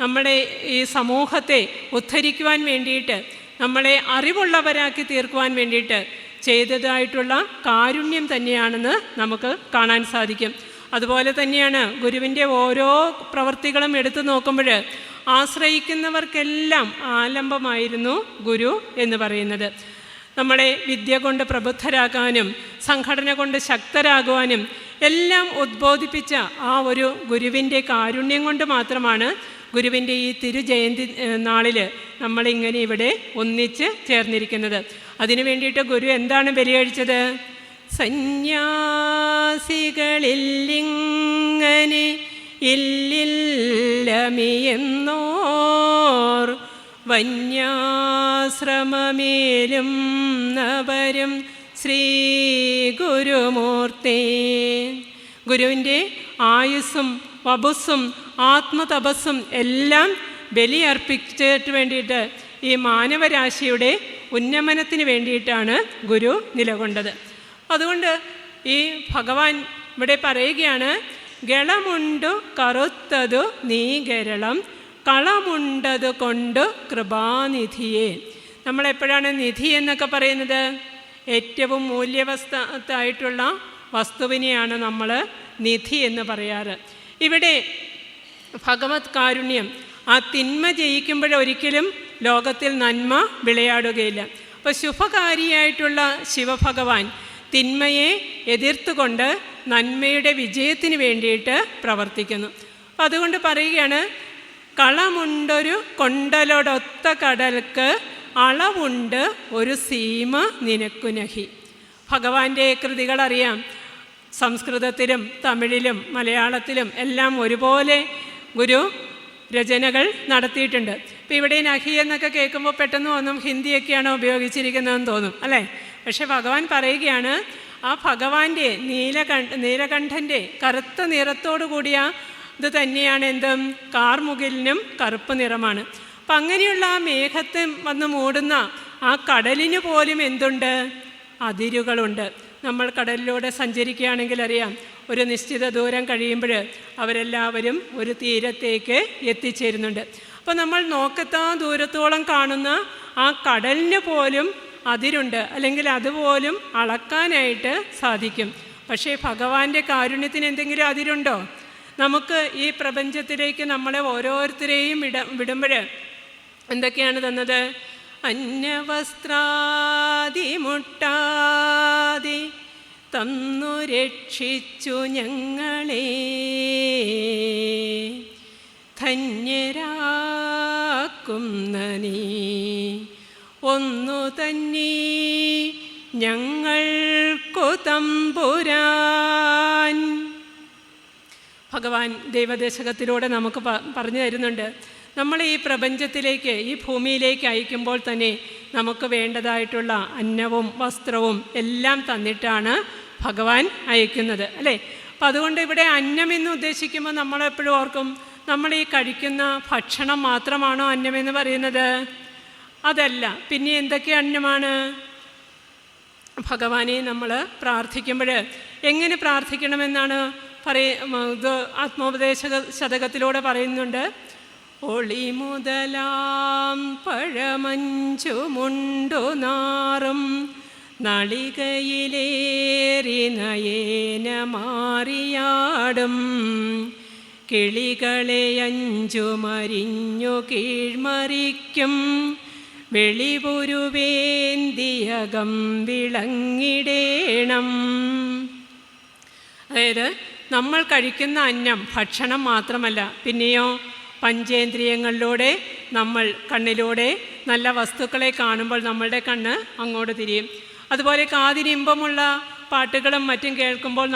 നമ്മുടെ ഈ സമൂഹത്തെ ഉദ്ധരിക്കുവാൻ വേണ്ടിയിട്ട്, നമ്മളെ അറിവുള്ളവരാക്കി തീർക്കുവാൻ വേണ്ടിയിട്ട് ചെയ്തതായിട്ടുള്ള കാരുണ്യം തന്നെയാണെന്ന് നമുക്ക് കാണാൻ സാധിക്കും. അതുപോലെ തന്നെയാണ് ഗുരുവിൻ്റെ ഓരോ പ്രവൃത്തികളും എടുത്തു നോക്കുമ്പോൾ ആശ്രയിക്കുന്നവർക്കെല്ലാം ആലംബമായിരുന്നു ഗുരു എന്ന് പറയുന്നത്. നമ്മളെ വിദ്യ കൊണ്ട് പ്രബുദ്ധരാകാനും സംഘടന കൊണ്ട് ശക്തരാകുവാനും എല്ലാം ഉദ്ബോധിപ്പിച്ച ആ ഒരു ഗുരുവിൻ്റെ കാരുണ്യം കൊണ്ട് മാത്രമാണ് ഗുരുവിൻ്റെ ഈ തിരുജയന്തി നാളിൽ നമ്മളിങ്ങനെ ഇവിടെ ഒന്നിച്ച് ചേർന്നിരിക്കുന്നത്. അതിനു വേണ്ടിയിട്ട് ഗുരു എന്താണ് ബലികഴിച്ചത്? സന്യാസികളില്ലിങ്ങനെ ഇല്ലില്ലമിയെന്നോർ വന്യാശ്രമമേലും നവരും ശ്രീ ഗുരുമൂർത്തേ. ഗുരുവിൻ്റെ ആയുസ്സും വപുസ്സും ആത്മതപസ്സും എല്ലാം ബലിയർപ്പിച്ചിട്ട് വേണ്ടിയിട്ട് ഈ മാനവരാശിയുടെ ഉന്നമനത്തിന് വേണ്ടിയിട്ടാണ് ഗുരു നിലകൊണ്ടത്. അതുകൊണ്ട് ഈ ഭഗവാൻ ഇവിടെ പറയുകയാണ്, ഗളമുണ്ടു കറുത്തതു നീ ഗരളം കളമുണ്ടത് കൊണ്ട് കൃപാനിധിയെ. നമ്മളെപ്പോഴാണ് നിധി എന്നൊക്കെ പറയുന്നത്? ഏറ്റവും മൂല്യവസ്തായിട്ടുള്ള വസ്തുവിനെയാണ് നമ്മൾ നിധി എന്ന് പറയാറ്. ഇവിടെ ഭഗവത് കാരുണ്യം, ആ തിന്മ ജയിക്കുമ്പോഴൊരിക്കലും ലോകത്തിൽ നന്മ വിളയാടുകയില്ല. അപ്പോൾ ശുഭകാരിയായിട്ടുള്ള ശിവഭഗവാൻ തിന്മയെ എതിർത്തുകൊണ്ട് നന്മയുടെ വിജയത്തിന് വേണ്ടിയിട്ട് പ്രവർത്തിക്കുന്നു. അപ്പം അതുകൊണ്ട് പറയുകയാണ്, കളമുണ്ടൊരു കൊണ്ടലൊടൊത്ത കടൽക്ക് അളവുണ്ട് ഒരു സീമ നിനക്കുനഹി. ഭഗവാന്റെ കൃതികളറിയാം. സംസ്കൃതത്തിലും തമിഴിലും മലയാളത്തിലും എല്ലാം ഒരുപോലെ ഗുരു രചനകൾ നടത്തിയിട്ടുണ്ട്. ഇപ്പോൾ ഇവിടെ നഹി എന്നൊക്കെ കേൾക്കുമ്പോൾ പെട്ടെന്ന് തോന്നും ഹിന്ദിയൊക്കെയാണോ ഉപയോഗിച്ചിരിക്കുന്നതെന്ന് തോന്നും, അല്ലേ? പക്ഷെ ഭഗവാൻ പറയുകയാണ്, ആ ഭഗവാന്റെ നീലകണ്ഠൻ്റെ കറുത്ത നിറത്തോടു കൂടിയ ഇത് തന്നെയാണ് എന്തും കാർമുകിലിനും കറുപ്പ് നിറമാണ്. അപ്പം അങ്ങനെയുള്ള ആ മേഘത്തെ വന്ന് മൂടുന്ന ആ കടലിന് പോലും എന്തുണ്ട്? അതിരുകളുണ്ട്. നമ്മൾ കടലിലൂടെ സഞ്ചരിക്കുകയാണെങ്കിൽ അറിയാം, ഒരു നിശ്ചിത ദൂരം കഴിയുമ്പോൾ അവരെല്ലാവരും ഒരു തീരത്തേക്ക് എത്തിച്ചേരുന്നുണ്ട്. അപ്പോൾ നമ്മൾ നോക്കത്താ ദൂരത്തോളം കാണുന്ന ആ കടലിന് പോലും അതിരുണ്ട്, അല്ലെങ്കിൽ അതുപോലും അളക്കാനായിട്ട് സാധിക്കും. പക്ഷേ ഭഗവാന്റെ കാരുണ്യത്തിന് എന്തെങ്കിലും അതിരുണ്ടോ? നമുക്ക് ഈ പ്രപഞ്ചത്തിലേക്ക് നമ്മളെ ഓരോരുത്തരെയും വിടുമ്പോൾ എന്തൊക്കെയാണ് തന്നത്? അന്നവസ്ത്രാദിമുട്ടാതെ തന്നു രക്ഷിച്ചു ഞങ്ങളെ, ധന്യരാക്കുന്ന നീ ഒന്നു തന്നെ ഞങ്ങൾക്കു തമ്പുരാൻ. ഭഗവാൻ ദൈവദേശകത്തിലൂടെ നമുക്ക് പറഞ്ഞു തരുന്നുണ്ട്, നമ്മൾ ഈ പ്രപഞ്ചത്തിലേക്ക്, ഈ ഭൂമിയിലേക്ക് അയക്കുമ്പോൾ തന്നെ നമുക്ക് വേണ്ടതായിട്ടുള്ള അന്നവും വസ്ത്രവും എല്ലാം തന്നിട്ടാണ് ഭഗവാൻ അയക്കുന്നത്, അല്ലേ? അപ്പം അതുകൊണ്ട് ഇവിടെ അന്നം എന്ന് ഉദ്ദേശിക്കുമ്പോൾ നമ്മളെപ്പോഴും ഓർക്കും, നമ്മൾ ഈ കഴിക്കുന്ന ഭക്ഷണം മാത്രമാണോ അന്നമെന്ന് പറയുന്നത്? അതല്ല. പിന്നെ എന്തൊക്കെ അന്നമാണ്? ഭഗവാനെ നമ്മൾ പ്രാർത്ഥിക്കുമ്പോൾ എങ്ങനെ പ്രാർത്ഥിക്കണമെന്നാണ് ഇത് ആത്മോപദേശ ശതകത്തിലൂടെ പറയുന്നുണ്ട്. ഒളി മുതലാം പഴമഞ്ചുമുണ്ടു നാറും നളികയിലേറി നയേന മാറിയാടും കിളികളെ അഞ്ചു മരിഞ്ഞു കീഴ്മറിക്കും വെളിപുരുവേന്തിയകം വിളങ്ങിടേണം. അതായത് നമ്മൾ കഴിക്കുന്ന അന്നം ഭക്ഷണം മാത്രമല്ല, പിന്നെയോ പഞ്ചേന്ദ്രിയങ്ങളിലൂടെ നമ്മൾ കണ്ണിലൂടെ നല്ല വസ്തുക്കളെ കാണുമ്പോൾ നമ്മളുടെ കണ്ണ് അങ്ങോട്ട് തിരിയും. അതുപോലെ കാതിനിമ്പമുള്ള പാട്ടുകളും മറ്റും കേൾക്കുമ്പോൾ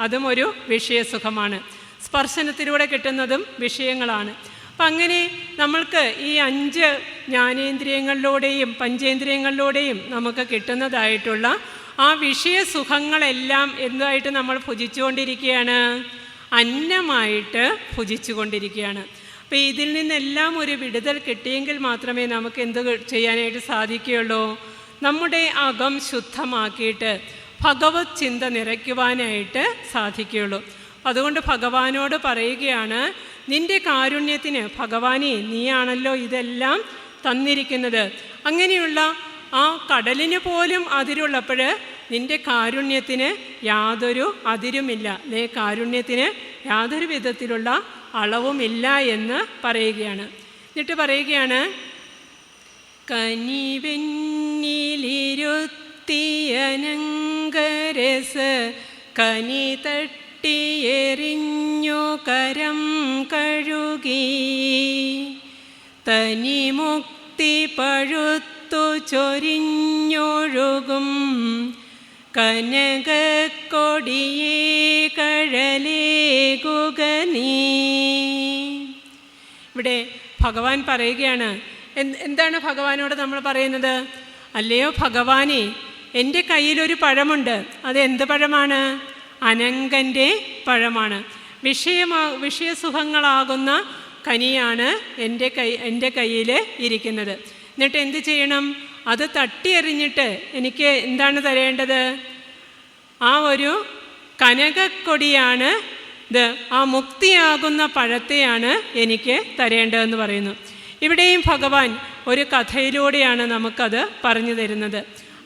അതും ഒരു വിഷയസുഖമാണ്. സ്പർശനത്തിലൂടെ കിട്ടുന്നതും വിഷയങ്ങളാണ്. അപ്പം അങ്ങനെ നമ്മൾക്ക് ഈ 5 ജ്ഞാനേന്ദ്രിയങ്ങളിലൂടെയും പഞ്ചേന്ദ്രിയങ്ങളിലൂടെയും നമുക്ക് കിട്ടുന്നതായിട്ടുള്ള ആ വിഷയസുഖങ്ങളെല്ലാം എന്തായിട്ട് നമ്മൾ ഭുജിച്ചുകൊണ്ടിരിക്കുകയാണ്? അന്നമായിട്ട് ഭുജിച്ചുകൊണ്ടിരിക്കുകയാണ്. അപ്പോൾ ഇതിൽ നിന്നെല്ലാം ഒരു വിടുതൽ കിട്ടിയെങ്കിൽ മാത്രമേ നമുക്ക് എന്ത് ചെയ്യാനായിട്ട് സാധിക്കുകയുള്ളൂ? നമ്മുടെ അകം ശുദ്ധമാക്കിയിട്ട് ഭഗവത് ചിന്ത നിറയ്ക്കുവാനായിട്ട് സാധിക്കുകയുള്ളൂ. അതുകൊണ്ട് ഭഗവാനോട് പറയുകയാണ്, നിൻ്റെ കാരുണ്യത്തിന് ഭഗവാനെ നീയാണല്ലോ ഇതെല്ലാം തന്നിരിക്കുന്നത്. അങ്ങനെയുള്ള ആ കടലിന് പോലും അതിരുള്ളപ്പോൾ നിൻ്റെ കാരുണ്യത്തിന് യാതൊരു അതിരുമില്ല, നിന്റെ കാരുണ്യത്തിന് യാതൊരു വിധത്തിലുള്ള അളവുമില്ല എന്ന് പറയുകയാണ്. എന്നിട്ട് പറയുകയാണ്, കനിവെന്നിലിരുത്തിയനങ്കരസ് കനി തട്ടിയെറിഞ്ഞു കരം കഴുകി തനിമുക്തി പഴുത്തു ചൊരിഞ്ഞൊഴുകും കനകക്കൊടിയേ കഴലേകുക നീ. ഇവിടെ ഭഗവാൻ പറയുകയാണ്, എന്താണ് ഭഗവാനോട് നമ്മൾ പറയുന്നത്? അല്ലയോ ഭഗവാനെ, എൻ്റെ കയ്യിലൊരു പഴമുണ്ട്. അത് എന്ത് പഴമാണ്? അനങ്കൻ്റെ പഴമാണ്. വിഷയസുഖങ്ങളാകുന്ന കനിയാണ് എൻ്റെ കയ്യിൽ ഇരിക്കുന്നത്. എന്നിട്ട് എന്ത് ചെയ്യണം? അത് തട്ടിയെറിഞ്ഞിട്ട് എനിക്ക് എന്താണ് തരേണ്ടത്? ആ ഒരു കനകക്കൊടിയാണ് ഇത്, ആ മുക്തിയാകുന്ന പഴത്തെയാണ് എനിക്ക് തരേണ്ടതെന്ന് പറയുന്നു. ഇവിടെയും ഭഗവാൻ ഒരു കഥയിലൂടെയാണ് നമുക്കത് പറഞ്ഞു തരുന്നത്.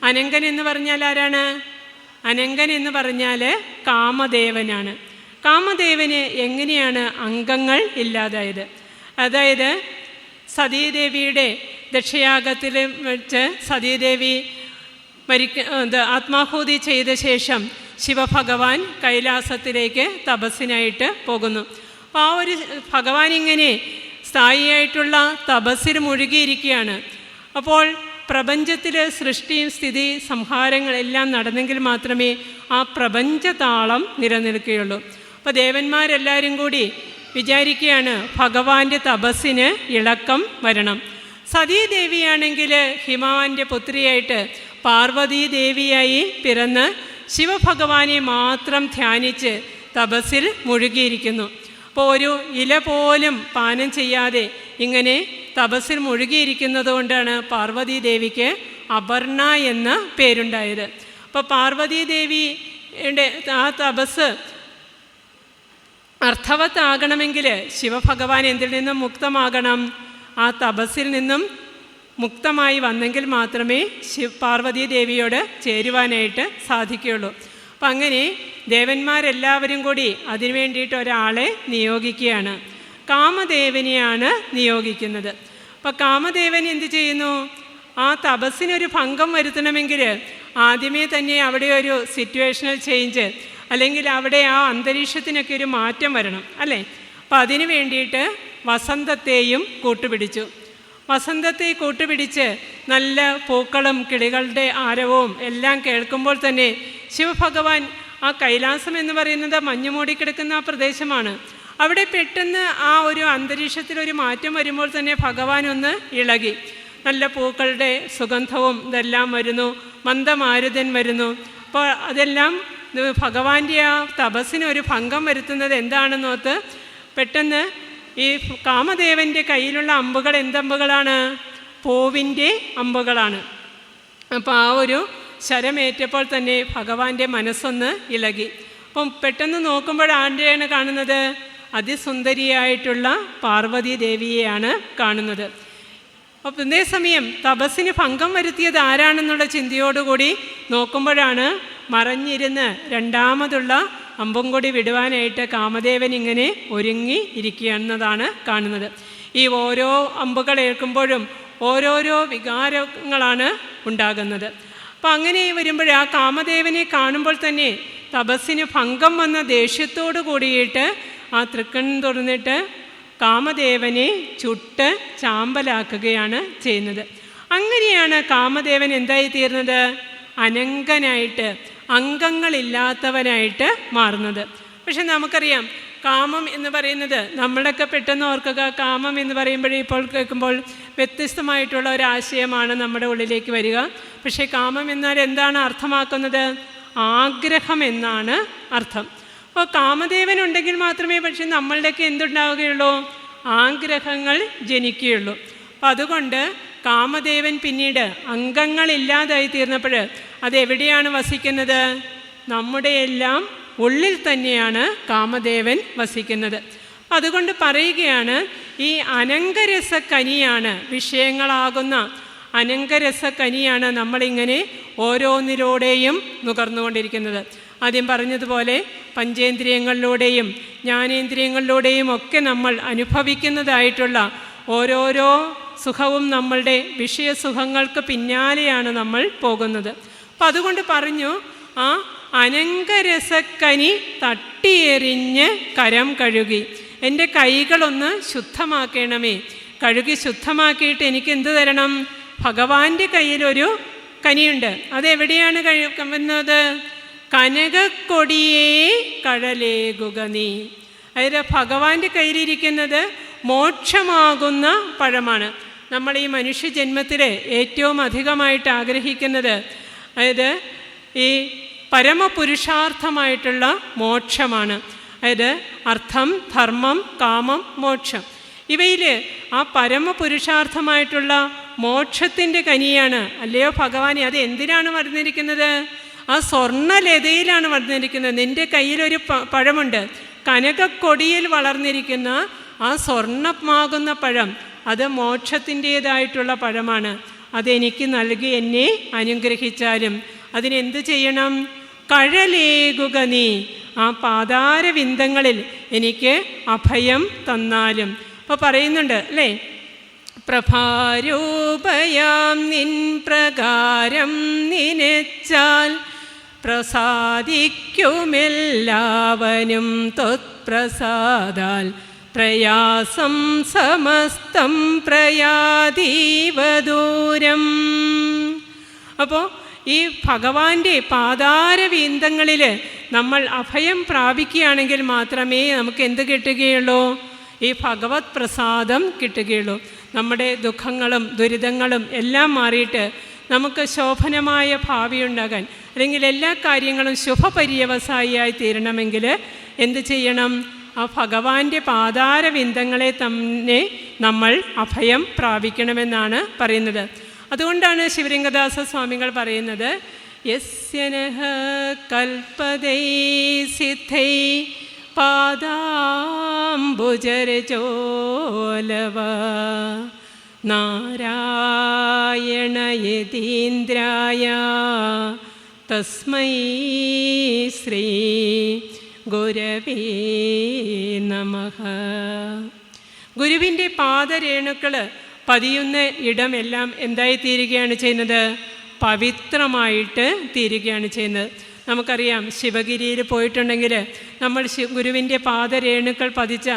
അനങ്കൻ എന്ന് പറഞ്ഞാൽ ആരാണ്? അനങ്കൻ എന്ന് പറഞ്ഞാൽ കാമദേവനാണ്. കാമദേവന് എങ്ങനെയാണ് അംഗങ്ങൾ ഇല്ലാതായത്? അതായത് സതീദേവിയുടെ ദക്ഷയാഗത്തിൽ വെച്ച് സതീദേവി ആത്മാഹൂതി ചെയ്ത ശേഷം ശിവഭഗവാൻ കൈലാസത്തിലേക്ക് തപസ്സിനായിട്ട് പോകുന്നു. അപ്പോൾ ആ ഒരു ഭഗവാൻ ഇങ്ങനെ സ്ഥായിയായിട്ടുള്ള തപസ്സിൽ മുഴുകിയിരിക്കുകയാണ്. അപ്പോൾ പ്രപഞ്ചത്തിൽ സൃഷ്ടിയും സ്ഥിതി സംഹാരങ്ങളെല്ലാം നടന്നെങ്കിൽ മാത്രമേ ആ പ്രപഞ്ചതാളം നിലനിൽക്കുകയുള്ളൂ. അപ്പോൾ ദേവന്മാരെല്ലാവരും കൂടി വിചാരിക്കുകയാണ് ഭഗവാന്റെ തപസ്സിന് ഇളക്കം വരണം. സതീദേവിയാണെങ്കിൽ ഹിമവാന്റെ പുത്രിയായിട്ട് പാർവതീദേവിയായി പിറന്ന് ശിവഭഗവാനെ മാത്രം ധ്യാനിച്ച് തപസ്സിൽ മുഴുകിയിരിക്കുന്നു. അപ്പോൾ ഒരു ഇല പോലും പാനം ചെയ്യാതെ ഇങ്ങനെ തപസ്സിൽ മുഴുകിയിരിക്കുന്നത് കൊണ്ടാണ് പാർവതീദേവിക്ക് അപർണ എന്ന പേരുണ്ടായത്. അപ്പോൾ പാർവതീദേവിയുടെ ആ തപസ് അർത്ഥവത്താകണമെങ്കിൽ ശിവഭഗവാൻ എന്തിൽ നിന്നും മുക്തമാകണം? ആ തപസ്സിൽ നിന്നും മുക്തമായി വന്നെങ്കിൽ മാത്രമേ പാർവതീദേവിയോട് ചേരുവാനായിട്ട് സാധിക്കുകയുള്ളൂ. അപ്പം അങ്ങനെ ദേവന്മാരെല്ലാവരും കൂടി അതിനു വേണ്ടിയിട്ട് ഒരാളെ നിയോഗിക്കുകയാണ്. കാമദേവനെയാണ് നിയോഗിക്കുന്നത്. അപ്പം കാമദേവൻ എന്ത് ചെയ്യുന്നു? ആ തപസ്സിനൊരു ഭംഗം വരുത്തണമെങ്കിൽ ആദ്യമേ തന്നെ അവിടെ ഒരു സിറ്റുവേഷണൽ ചേഞ്ച്, അല്ലെങ്കിൽ അവിടെ ആ അന്തരീക്ഷത്തിനൊക്കെ ഒരു മാറ്റം വരണം, അല്ലേ? അപ്പം അതിനു വേണ്ടിയിട്ട് വസന്തത്തെയും കൂട്ടുപിടിച്ചു. വസന്തത്തെ കൂട്ടുപിടിച്ച് നല്ല പൂക്കളും കിളികളുടെ ആരവവും എല്ലാം കേൾക്കുമ്പോൾ തന്നെ ശിവഭഗവാൻ, ആ കൈലാസം എന്ന് പറയുന്നത് മഞ്ഞ് മൂടിക്കിടക്കുന്ന ആ പ്രദേശമാണ്, അവിടെ പെട്ടെന്ന് ആ ഒരു അന്തരീക്ഷത്തിലൊരു മാറ്റം വരുമ്പോൾ തന്നെ ഭഗവാൻ ഒന്ന് ഇളകി. നല്ല പൂക്കളുടെ സുഗന്ധവും ഇതെല്ലാം വരുന്നു, മന്ദമാരുതൻ വരുന്നു. അപ്പോൾ അതെല്ലാം ഭഗവാന്റെ ആ തപസ്സിന് ഒരു ഭംഗം വരുത്തുന്നത് എന്താണെന്നോർത്ത് പെട്ടെന്ന് ഈ കാമദേവൻ്റെ കയ്യിലുള്ള അമ്പുകൾ എന്തമ്പുകളാണ്? പൂവിൻ്റെ അമ്പുകളാണ്. അപ്പോൾ ആ ഒരു ശരമേറ്റപ്പോൾ തന്നെ ഭഗവാന്റെ മനസ്സൊന്ന് ഇളകി. അപ്പം പെട്ടെന്ന് നോക്കുമ്പോൾ ആരെയാണ് കാണുന്നത്? അതിസുന്ദരിയായിട്ടുള്ള പാർവതി ദേവിയെയാണ് കാണുന്നത്. അപ്പം ഇതേസമയം തപസ്സിന് ഭംഗം വരുത്തിയത് ആരാണെന്നുള്ള ചിന്തയോടുകൂടി നോക്കുമ്പോഴാണ് മറഞ്ഞിരുന്ന് രണ്ടാമതുള്ള അമ്പും കൂടി വിടുവാനായിട്ട് കാമദേവൻ ഇങ്ങനെ ഒരുങ്ങി ഇരിക്കുകയെന്നതാണ് കാണുന്നത്. ഈ ഓരോ അമ്പുകൾ ഏൽക്കുമ്പോഴും ഓരോരോ വികാരങ്ങളാണ് ഉണ്ടാകുന്നത്. അപ്പം അങ്ങനെ വരുമ്പോൾ ആ കാമദേവനെ കാണുമ്പോൾ തന്നെ തപസ്സിന് ഭംഗം വന്ന ദേഷ്യത്തോടു കൂടിയിട്ട് ആ തൃക്കൺ തുറന്നിട്ട് കാമദേവനെ ചുട്ട് ചാമ്പലാക്കുകയാണ് ചെയ്യുന്നത്. അങ്ങനെയാണ് കാമദേവൻ എന്തായി തീർന്നത്? അനങ്കനായിട്ട്, അംഗങ്ങളില്ലാത്തവനായിട്ട് മാറുന്നത്. പക്ഷെ നമുക്കറിയാം കാമം എന്ന് പറയുന്നത്, നമ്മളൊക്കെ പെട്ടെന്ന് ഓർക്കുക, കാമം എന്ന് പറയുമ്പോഴേ ഇപ്പോൾ കേൾക്കുമ്പോൾ വ്യത്യസ്തമായിട്ടുള്ള ഒരാശയമാണ് നമ്മുടെ ഉള്ളിലേക്ക് വരിക. പക്ഷേ കാമം എന്നാൽ എന്താണ് അർത്ഥമാക്കുന്നത്? ആഗ്രഹം എന്നാണ് അർത്ഥം. അപ്പോൾ കാമദേവൻ ഉണ്ടെങ്കിൽ മാത്രമേ പക്ഷെ നമ്മളുടെയൊക്കെ എന്തുണ്ടാവുകയുള്ളൂ? ആഗ്രഹങ്ങൾ ജനിക്കുകയുള്ളൂ. അപ്പം അതുകൊണ്ട് കാമദേവൻ പിന്നീട് അംഗങ്ങളില്ലാതായി തീർന്നപ്പോൾ അതെവിടെയാണ് വസിക്കുന്നത്? നമ്മുടെ എല്ലാം ഉള്ളിൽ തന്നെയാണ് കാമദേവൻ വസിക്കുന്നത്. അതുകൊണ്ട് പറയുകയാണ്, ഈ അനങ്കരസക്കനിയാണ്, വിഷയങ്ങളാകുന്ന അനങ്കരസക്കനിയാണ് നമ്മളിങ്ങനെ ഓരോന്നിലൂടെയും നുകർന്നുകൊണ്ടിരിക്കുന്നത്. ആദ്യം പറഞ്ഞതുപോലെ പഞ്ചേന്ദ്രിയങ്ങളിലൂടെയും ജ്ഞാനേന്ദ്രിയങ്ങളിലൂടെയും ഒക്കെ നമ്മൾ അനുഭവിക്കുന്നതായിട്ടുള്ള ഓരോരോ സുഖവും നമ്മളുടെ വിഷയസുഖങ്ങൾക്ക് പിന്നാലെയാണ് നമ്മൾ പോകുന്നത്. അപ്പം അതുകൊണ്ട് പറഞ്ഞു, ആ അനങ്കരസക്കനി തട്ടിയെറിഞ്ഞ് കരം കഴുകി, എൻ്റെ കൈകളൊന്ന് ശുദ്ധമാക്കണമേ. കഴുകി ശുദ്ധമാക്കിയിട്ട് എനിക്ക് എന്ത് തരണം? ഭഗവാന്റെ കയ്യിലൊരു കനിയുണ്ട്. അതെവിടെയാണ് കഴിയുന്നത്? കനകക്കൊടിയേ കഴലേകുക നീ. അതായത് ഭഗവാന്റെ കയ്യിലിരിക്കുന്നത് മോക്ഷമാകുന്ന പഴമാണ്. നമ്മൾ ഈ മനുഷ്യജന്മത്തിൽ ഏറ്റവും അധികമായിട്ട് ആഗ്രഹിക്കുന്നത്, അതായത് ഈ പരമപുരുഷാർത്ഥമായിട്ടുള്ള മോക്ഷമാണ്. അതായത് അർത്ഥം, ധർമ്മം, കാമം, മോക്ഷം. ഇവയിൽ ആ പരമപുരുഷാർത്ഥമായിട്ടുള്ള മോക്ഷത്തിൻ്റെ കനിയാണ് അല്ലയോ ഭഗവാനെ. അത് എന്തിനാണ് വളർന്നിരിക്കുന്നത്? ആ സ്വർണ്ണലതയിലാണ് വളർന്നിരിക്കുന്നത്. നിൻ്റെ കയ്യിലൊരു പഴമുണ്ട്, കനകക്കൊടിയിൽ വളർന്നിരിക്കുന്ന ആ സ്വർണ്ണമാകുന്ന പഴം, അത് മോക്ഷത്തിൻ്റേതായിട്ടുള്ള പഴമാണ്. അതെനിക്ക് നൽകി എന്നെ അനുഗ്രഹിച്ചാലും അതിനെന്ത് ചെയ്യണം? കഴലേകുക നീ. ആ പാതാരവിന്ദങ്ങളിൽ എനിക്ക് അഭയം തന്നാലും. അപ്പോൾ പറയുന്നുണ്ട് അല്ലേ, പ്രഭാരൂപയാം നിൻ പ്രകാരം നിനച്ചാൽ പ്രസാദിക്കുമെല്ലാവനും ത്വത്പ്രസാദാൽ പ്രയാസം സമസ്തം പ്രയാതീവ ദൂരം. അപ്പോൾ ഈ ഭഗവാന്റെ പാതാരവിന്ദങ്ങളിൽ നമ്മൾ അഭയം പ്രാപിക്കുകയാണെങ്കിൽ മാത്രമേ നമുക്ക് എന്ത് കിട്ടുകയുള്ളൂ? ഈ ഭഗവത് പ്രസാദം കിട്ടുകയുള്ളൂ. നമ്മുടെ ദുഃഖങ്ങളും ദുരിതങ്ങളും എല്ലാം മാറിയിട്ട് നമുക്ക് ശോഭനമായ ഭാവി ഉണ്ടാകാൻ, അല്ലെങ്കിൽ എല്ലാ കാര്യങ്ങളും ശുഭപര്യവസായിയായി തീരണമെങ്കിൽ എന്ത് ചെയ്യണം? ആ ഭഗവാന്റെ പാതാരവിന്ദങ്ങളെ തന്നെ നമ്മൾ അഭയം പ്രാപിക്കണമെന്നാണ് പറയുന്നത്. അതുകൊണ്ടാണ് ശിവലിംഗദാസ സ്വാമികൾ പറയുന്നത്, യസ്യനഃ കൽപ്പതൈ സിദ്ധൈ പാദാംബുജരചോലവ നാരായണ യതീന്ദ്രായ തസ്മൈ ശ്രീ ഗുരവേ നമഃ. ഗുരുവിൻ്റെ പാദരേണുക്കൾ പതിയുന്ന ഇടമെല്ലാം എന്തായി തീരുകയാണ് ചെയ്യുന്നത്? പവിത്രമായിട്ട് തീരുകയാണ് ചെയ്യുന്നത്. നമുക്കറിയാം, ശിവഗിരിയിൽ പോയിട്ടുണ്ടെങ്കിൽ നമ്മൾ ഗുരുവിൻ്റെ പാദരേണുക്കൾ പതിച്ച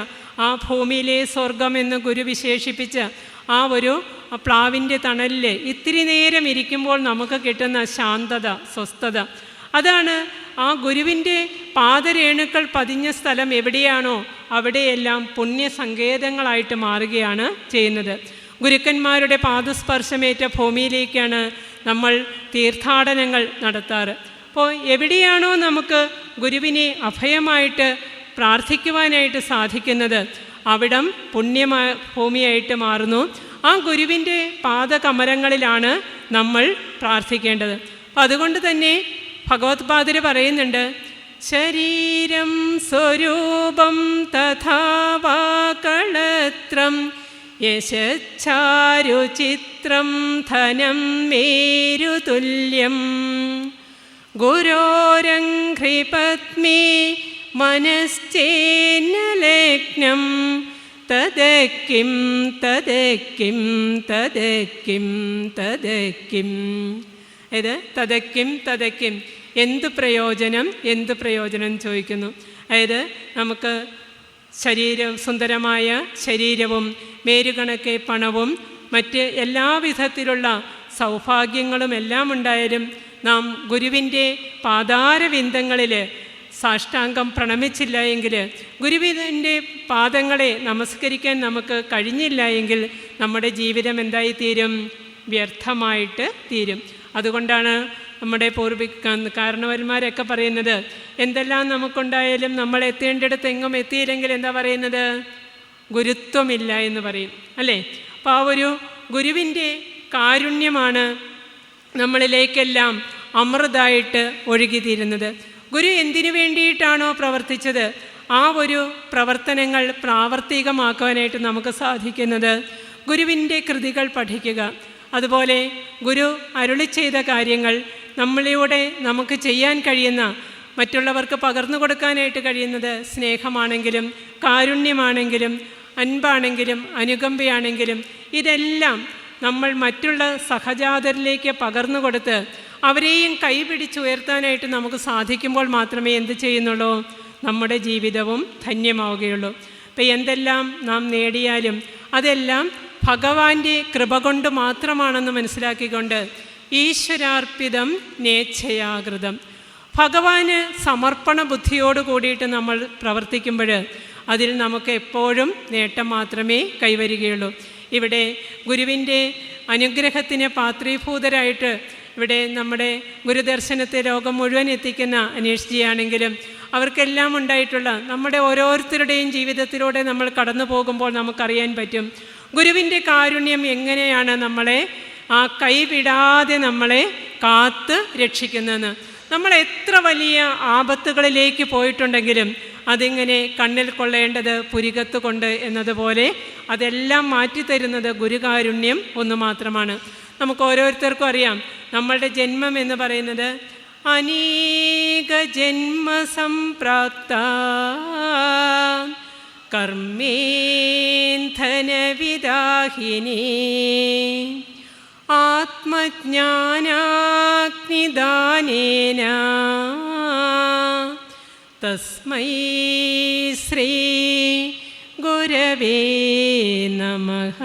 ആ ഭൂമിയിലെ സ്വർഗം എന്ന് ഗുരു വിശേഷിപ്പിച്ച ആ ഒരു പ്ലാവിൻ്റെ തണലിൽ ഇത്തിരി നേരം ഇരിക്കുമ്പോൾ നമുക്ക് കിട്ടുന്ന ശാന്തത, സ്വസ്ഥത, അതാണ് ആ ഗുരുവിൻ്റെ പാദരേണുക്കൾ പതിഞ്ഞ സ്ഥലം എവിടെയാണോ അവിടെയെല്ലാം പുണ്യസങ്കേതങ്ങളായിട്ട് മാറുകയാണ് ചെയ്യുന്നത്. ഗുരുക്കന്മാരുടെ പാദസ്പർശമേറ്റ ഭൂമിയിലേക്കാണ് നമ്മൾ തീർത്ഥാടനങ്ങൾ നടത്താറ്. അപ്പോൾ എവിടെയാണോ നമുക്ക് ഗുരുവിനെ അഭയമായിട്ട് പ്രാർത്ഥിക്കുവാനായിട്ട് സാധിക്കുന്നത് അവിടം പുണ്യമായ ഭൂമിയായിട്ട് മാറുന്നു. ആ ഗുരുവിൻ്റെ പാദകമലങ്ങളിലാണ് നമ്മൾ പ്രാർത്ഥിക്കേണ്ടത്. അപ്പം അതുകൊണ്ട് തന്നെ ഭഗവത്പാദര് പറയുന്നുണ്ട്, ശരീരം സ്വരൂപം തഥാ വാകളത്രം യശച്ചാരുചിത്രം ധനം മേരുതുല്യം ഗുരോരംഘ്രിപത്മേ മനശ്ചേന്നലഗ്നം തദക്കിം തദക്കിം തദക്കിം തദക്കിം. ഇത് തദക്കിം തദക്കിം, എന്ത് പ്രയോജനം, എന്ത് പ്രയോജനം ചോദിക്കുന്നു. അതായത് നമുക്ക് സുന്ദരമായ ശരീരവും മേരുകണക്കെ പണവും മറ്റ് എല്ലാവിധത്തിലുള്ള സൗഭാഗ്യങ്ങളും എല്ലാം ഉണ്ടായാലും നാം ഗുരുവിൻ്റെ പാതാരവിന്ദങ്ങളിൽ സാഷ്ടാംഗം പ്രണമിച്ചില്ല എങ്കിൽ, ഗുരുവിൻ്റെ പാദങ്ങളെ നമസ്കരിക്കാൻ നമുക്ക് കഴിഞ്ഞില്ല എങ്കിൽ നമ്മുടെ ജീവിതം എന്തായിത്തീരും? വ്യർത്ഥമായിട്ട് തീരും. അതുകൊണ്ടാണ് നമ്മുടെ കാരണവന്മാരൊക്കെ പറയുന്നത്, എന്തെല്ലാം നമുക്കുണ്ടായാലും നമ്മൾ എത്തേണ്ടിടത്ത് എങ്ങും എത്തിയില്ലെങ്കിൽ എന്താ പറയുന്നത്? ഗുരുത്വമില്ല എന്ന് പറയും, അല്ലേ? അപ്പോൾ ആ ഒരു ഗുരുവിൻ്റെ കാരുണ്യമാണ് നമ്മളിലേക്കെല്ലാം അമൃതായിട്ട് ഒഴുകിത്തീരുന്നത്. ഗുരു എന്തിനു വേണ്ടിയിട്ടാണോ പ്രവർത്തിച്ചത് ആ ഒരു പ്രവർത്തനങ്ങൾ പ്രാവർത്തികമാക്കുവാനായിട്ട് നമുക്ക് സാധിക്കുന്നത് ഗുരുവിൻ്റെ കൃതികൾ പഠിക്കുക. അതുപോലെ ഗുരു അരുളി ചെയ്ത കാര്യങ്ങൾ നമ്മളിലൂടെ നമുക്ക് ചെയ്യാൻ കഴിയുന്ന, മറ്റുള്ളവർക്ക് പകർന്നു കൊടുക്കാനായിട്ട് കഴിയുന്നത് സ്നേഹമാണെങ്കിലും കാരുണ്യമാണെങ്കിലും അൻപാണെങ്കിലും അനുകമ്പയാണെങ്കിലും ഇതെല്ലാം നമ്മൾ മറ്റുള്ള സഹജാതരിലേക്ക് പകർന്നു കൊടുത്ത് അവരെയും കൈപിടിച്ചുയർത്താനായിട്ട് നമുക്ക് സാധിക്കുമ്പോൾ മാത്രമേ എന്ത് ചെയ്യുന്നുള്ളൂ? നമ്മുടെ ജീവിതവും ധന്യമാവുകയുള്ളൂ. അപ്പം എന്തെല്ലാം നാം നേടിയാലും അതെല്ലാം ഭഗവാന്റെ കൃപ കൊണ്ട് മാത്രമാണെന്ന് മനസ്സിലാക്കിക്കൊണ്ട് ഈശ്വരാർപ്പിതം നേച്ഛയാകൃതം, ഭഗവാന് സമർപ്പണ ബുദ്ധിയോട് കൂടിയിട്ട് നമ്മൾ പ്രവർത്തിക്കുമ്പോൾ അതിൽ നമുക്ക് എപ്പോഴും നേട്ടം മാത്രമേ കൈവരികയുള്ളൂ. ഇവിടെ ഗുരുവിൻ്റെ അനുഗ്രഹത്തിന് പാത്രീഭൂതരായിട്ട് ഇവിടെ നമ്മുടെ ഗുരുദർശനത്തെ ലോകം മുഴുവൻ എത്തിക്കുന്ന അനീഷ് ആണെങ്കിലും അവർക്കെല്ലാം ഉണ്ടായിട്ടുള്ള നമ്മുടെ ഓരോരുത്തരുടെയും ജീവിതത്തിലൂടെ നമ്മൾ കടന്നു പോകുമ്പോൾ നമുക്കറിയാൻ പറ്റും ഗുരുവിൻ്റെ കാരുണ്യം എങ്ങനെയാണ് നമ്മളെ ആ കൈവിടാതെ നമ്മളെ കാത്ത് രക്ഷിക്കുന്നതെന്ന്. നമ്മൾ എത്ര വലിയ ആപത്തുകളിലേക്ക് പോയിട്ടുണ്ടെങ്കിലും അതിങ്ങനെ കണ്ണിൽ കൊള്ളേണ്ടത് പുരികത്ത് കൊണ്ട് എന്നതുപോലെ അതെല്ലാം മാറ്റിത്തരുന്നത് ഗുരുകാരുണ്യം ഒന്ന് മാത്രമാണ്. നമുക്ക് ഓരോരുത്തർക്കും അറിയാം, നമ്മളുടെ ജന്മം എന്ന് പറയുന്നത് അനേക ജന്മസംപ്രാപ്ത കർമ്മേന്ധനവിദാഹിനി ആത്മജ്ഞാനാഗ്നിദാനേന തസ്മൈ ശ്രീ ഗുരവേ ഗുരവേ നമഃ.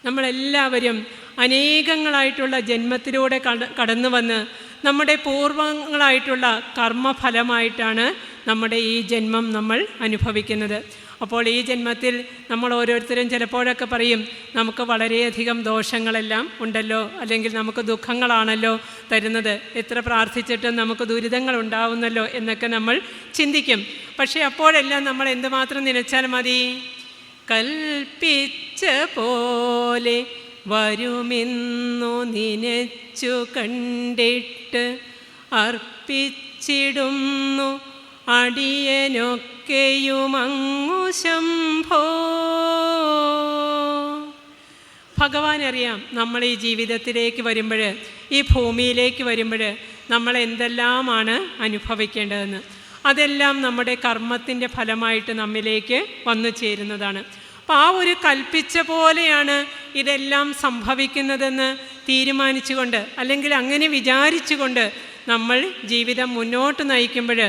നമ്മളെല്ലാവരും അനേകങ്ങളായിട്ടുള്ള ജന്മത്തിലൂടെ കടന്നു വന്ന് നമ്മുടെ പൂർവങ്ങളായിട്ടുള്ള കർമ്മഫലമായിട്ടാണ് നമ്മുടെ ഈ ജന്മം നമ്മൾ അനുഭവിക്കുന്നത്. അപ്പോൾ ഈ ജന്മത്തിൽ നമ്മൾ ഓരോരുത്തരും ചിലപ്പോഴൊക്കെ പറയും, നമുക്ക് വളരെയധികം ദോഷങ്ങളെല്ലാം ഉണ്ടല്ലോ, അല്ലെങ്കിൽ നമുക്ക് ദുഃഖങ്ങളാണല്ലോ തരുന്നത്, എത്ര പ്രാർത്ഥിച്ചിട്ടും നമുക്ക് ദുരിതങ്ങൾ ഉണ്ടാവുന്നല്ലോ എന്നൊക്കെ നമ്മൾ ചിന്തിക്കും. പക്ഷേ അപ്പോഴെല്ലാം നമ്മൾ എന്തുമാത്രം നനച്ചാൽ മതി? കൽപ്പിച്ച പോലെ വരുമെന്നു നനച്ചു കണ്ടിട്ട് അർപ്പിച്ചിടുന്നു അടിയനൊക്കെയുമങ്ങു ശംഭോ. ഭഗവാൻ അറിയാം നമ്മൾ ഈ ജീവിതത്തിലേക്ക് വരുമ്പോൾ, ഈ ഭൂമിയിലേക്ക് വരുമ്പോൾ നമ്മൾ എന്തെല്ലാമാണ് അനുഭവിക്കേണ്ടതെന്ന്. അതെല്ലാം നമ്മുടെ കർമ്മത്തിൻ്റെ ഫലമായിട്ട് നമ്മിലേക്ക് വന്നു ചേരുന്നതാണ്. അപ്പോൾ ആ ഒരു കൽപ്പിച്ച പോലെയാണ് ഇതെല്ലാം സംഭവിക്കുന്നതെന്ന് തീരുമാനിച്ചുകൊണ്ട്, അല്ലെങ്കിൽ അങ്ങനെ വിചാരിച്ചുകൊണ്ട് നമ്മൾ ജീവിതം മുന്നോട്ട് നയിക്കുമ്പോൾ,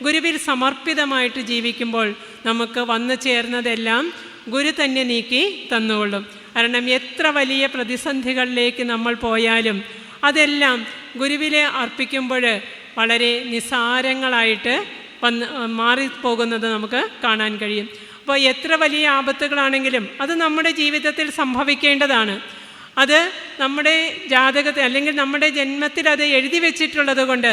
ഗുരുവിൽ സമർപ്പിതമായിട്ട് ജീവിക്കുമ്പോൾ നമുക്ക് വന്നു ചേർന്നതെല്ലാം ഗുരു തന്നെ നീക്കി തന്നുകൊള്ളും. കാരണം എത്ര വലിയ പ്രതിസന്ധികളിലേക്ക് നമ്മൾ പോയാലും അതെല്ലാം ഗുരുവിലെ അർപ്പിക്കുമ്പോൾ വളരെ നിസ്സാരങ്ങളായിട്ട് മാറിപ്പോകുന്നത് നമുക്ക് കാണാൻ കഴിയും. അപ്പോൾ എത്ര വലിയ ആപത്തുകളാണെങ്കിലും അത് നമ്മുടെ ജീവിതത്തിൽ സംഭവിക്കേണ്ടതാണ്. അത് നമ്മുടെ ജാതകത്തിൽ അല്ലെങ്കിൽ നമ്മുടെ ജന്മത്തിൽ അത് എഴുതി വെച്ചിട്ടുള്ളത് കൊണ്ട്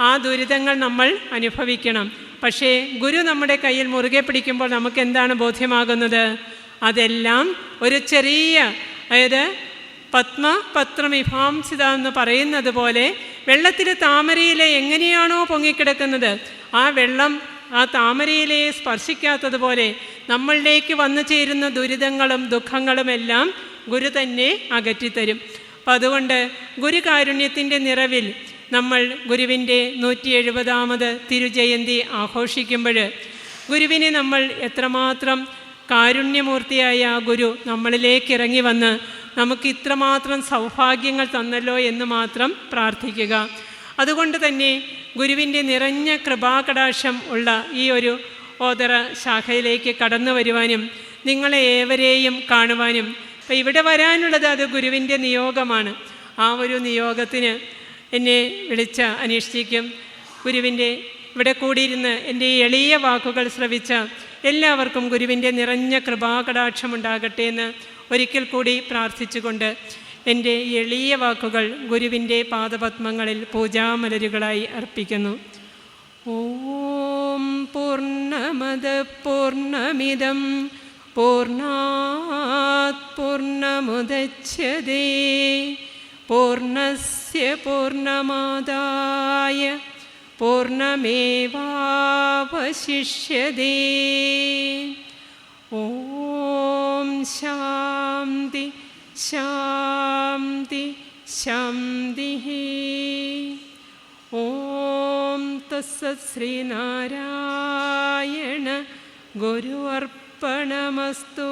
ആ ദുരിതങ്ങൾ നമ്മൾ അനുഭവിക്കണം. പക്ഷേ ഗുരു നമ്മുടെ കയ്യിൽ മുറുകെ പിടിക്കുമ്പോൾ നമുക്ക് എന്താണ് ബോധ്യമാകുന്നത്? അതെല്ലാം ഒരു ചെറിയ, അതായത് പത്മപത്രമിഭാംസിത എന്ന് പറയുന്നത് പോലെ വെള്ളത്തിൽ താമരയിലെ എങ്ങനെയാണോ പൊങ്ങിക്കിടക്കുന്നത്, ആ വെള്ളം ആ താമരയിലയെ സ്പർശിക്കാത്തതുപോലെ നമ്മളിലേക്ക് വന്നു ചേരുന്ന ദുരിതങ്ങളും ദുഃഖങ്ങളുമെല്ലാം ഗുരു തന്നെ അകറ്റിത്തരും. അപ്പം അതുകൊണ്ട് ഗുരുകാരുണ്യത്തിൻ്റെ നിറവിൽ നമ്മൾ ഗുരുവിൻ്റെ 170ാമത് തിരുജയന്തി ആഘോഷിക്കുമ്പോൾ ഗുരുവിനെ നമ്മൾ എത്രമാത്രം കാരുണ്യമൂർത്തിയായ ആ ഗുരു നമ്മളിലേക്ക് ഇറങ്ങി വന്ന് നമുക്ക് ഇത്രമാത്രം സൗഭാഗ്യങ്ങൾ തന്നല്ലോ എന്ന് മാത്രം പ്രാർത്ഥിക്കുക. അതുകൊണ്ട് തന്നെ ഗുരുവിൻ്റെ നിറഞ്ഞ കൃപാകടാക്ഷം ഉള്ള ഈ ഒരു ഓതറ ശാഖയിലേക്ക് കടന്നു വരുവാനും നിങ്ങളെ ഏവരെയും കാണുവാനും, അപ്പം ഇവിടെ വരാനുള്ളത് അത് ഗുരുവിൻ്റെ നിയോഗമാണ്. ആ ഒരു നിയോഗത്തിന് എന്നെ വിളിച്ച അനീഷ്ജിക്കും ഗുരുവിൻ്റെ ഇവിടെ കൂടിയിരുന്ന് എൻ്റെ ഈ എളിയ വാക്കുകൾ ശ്രവിച്ച എല്ലാവർക്കും ഗുരുവിൻ്റെ നിറഞ്ഞ കൃപാകടാക്ഷമുണ്ടാകട്ടെ എന്ന് ഒരിക്കൽ കൂടി പ്രാർത്ഥിച്ചുകൊണ്ട് എൻ്റെ എളിയ വാക്കുകൾ ഗുരുവിൻ്റെ പാദപത്മങ്ങളിൽ പൂജാമലരുകളായി അർപ്പിക്കുന്നു. ഓം പൂർണ്ണമദ പൂർണ്ണമിദം പൂർണ്ണാത് പൂർണ്ണമുദച്യതേ പൂർണ്ണസ്യ പൂർണ്ണമാദായ പൂർണ്ണമേവാവശിഷ്യതേ. ഓം ശാന്തി ശാന്തി ശാന്തി. ഓം തസ്സത് ശ്രീനാരായണ ഗുരു അർപ്പണമസ്തു.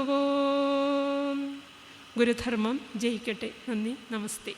ഗുരുധർമ്മം ജയിക്കട്ടെ. നന്ദി, നമസ്തേ.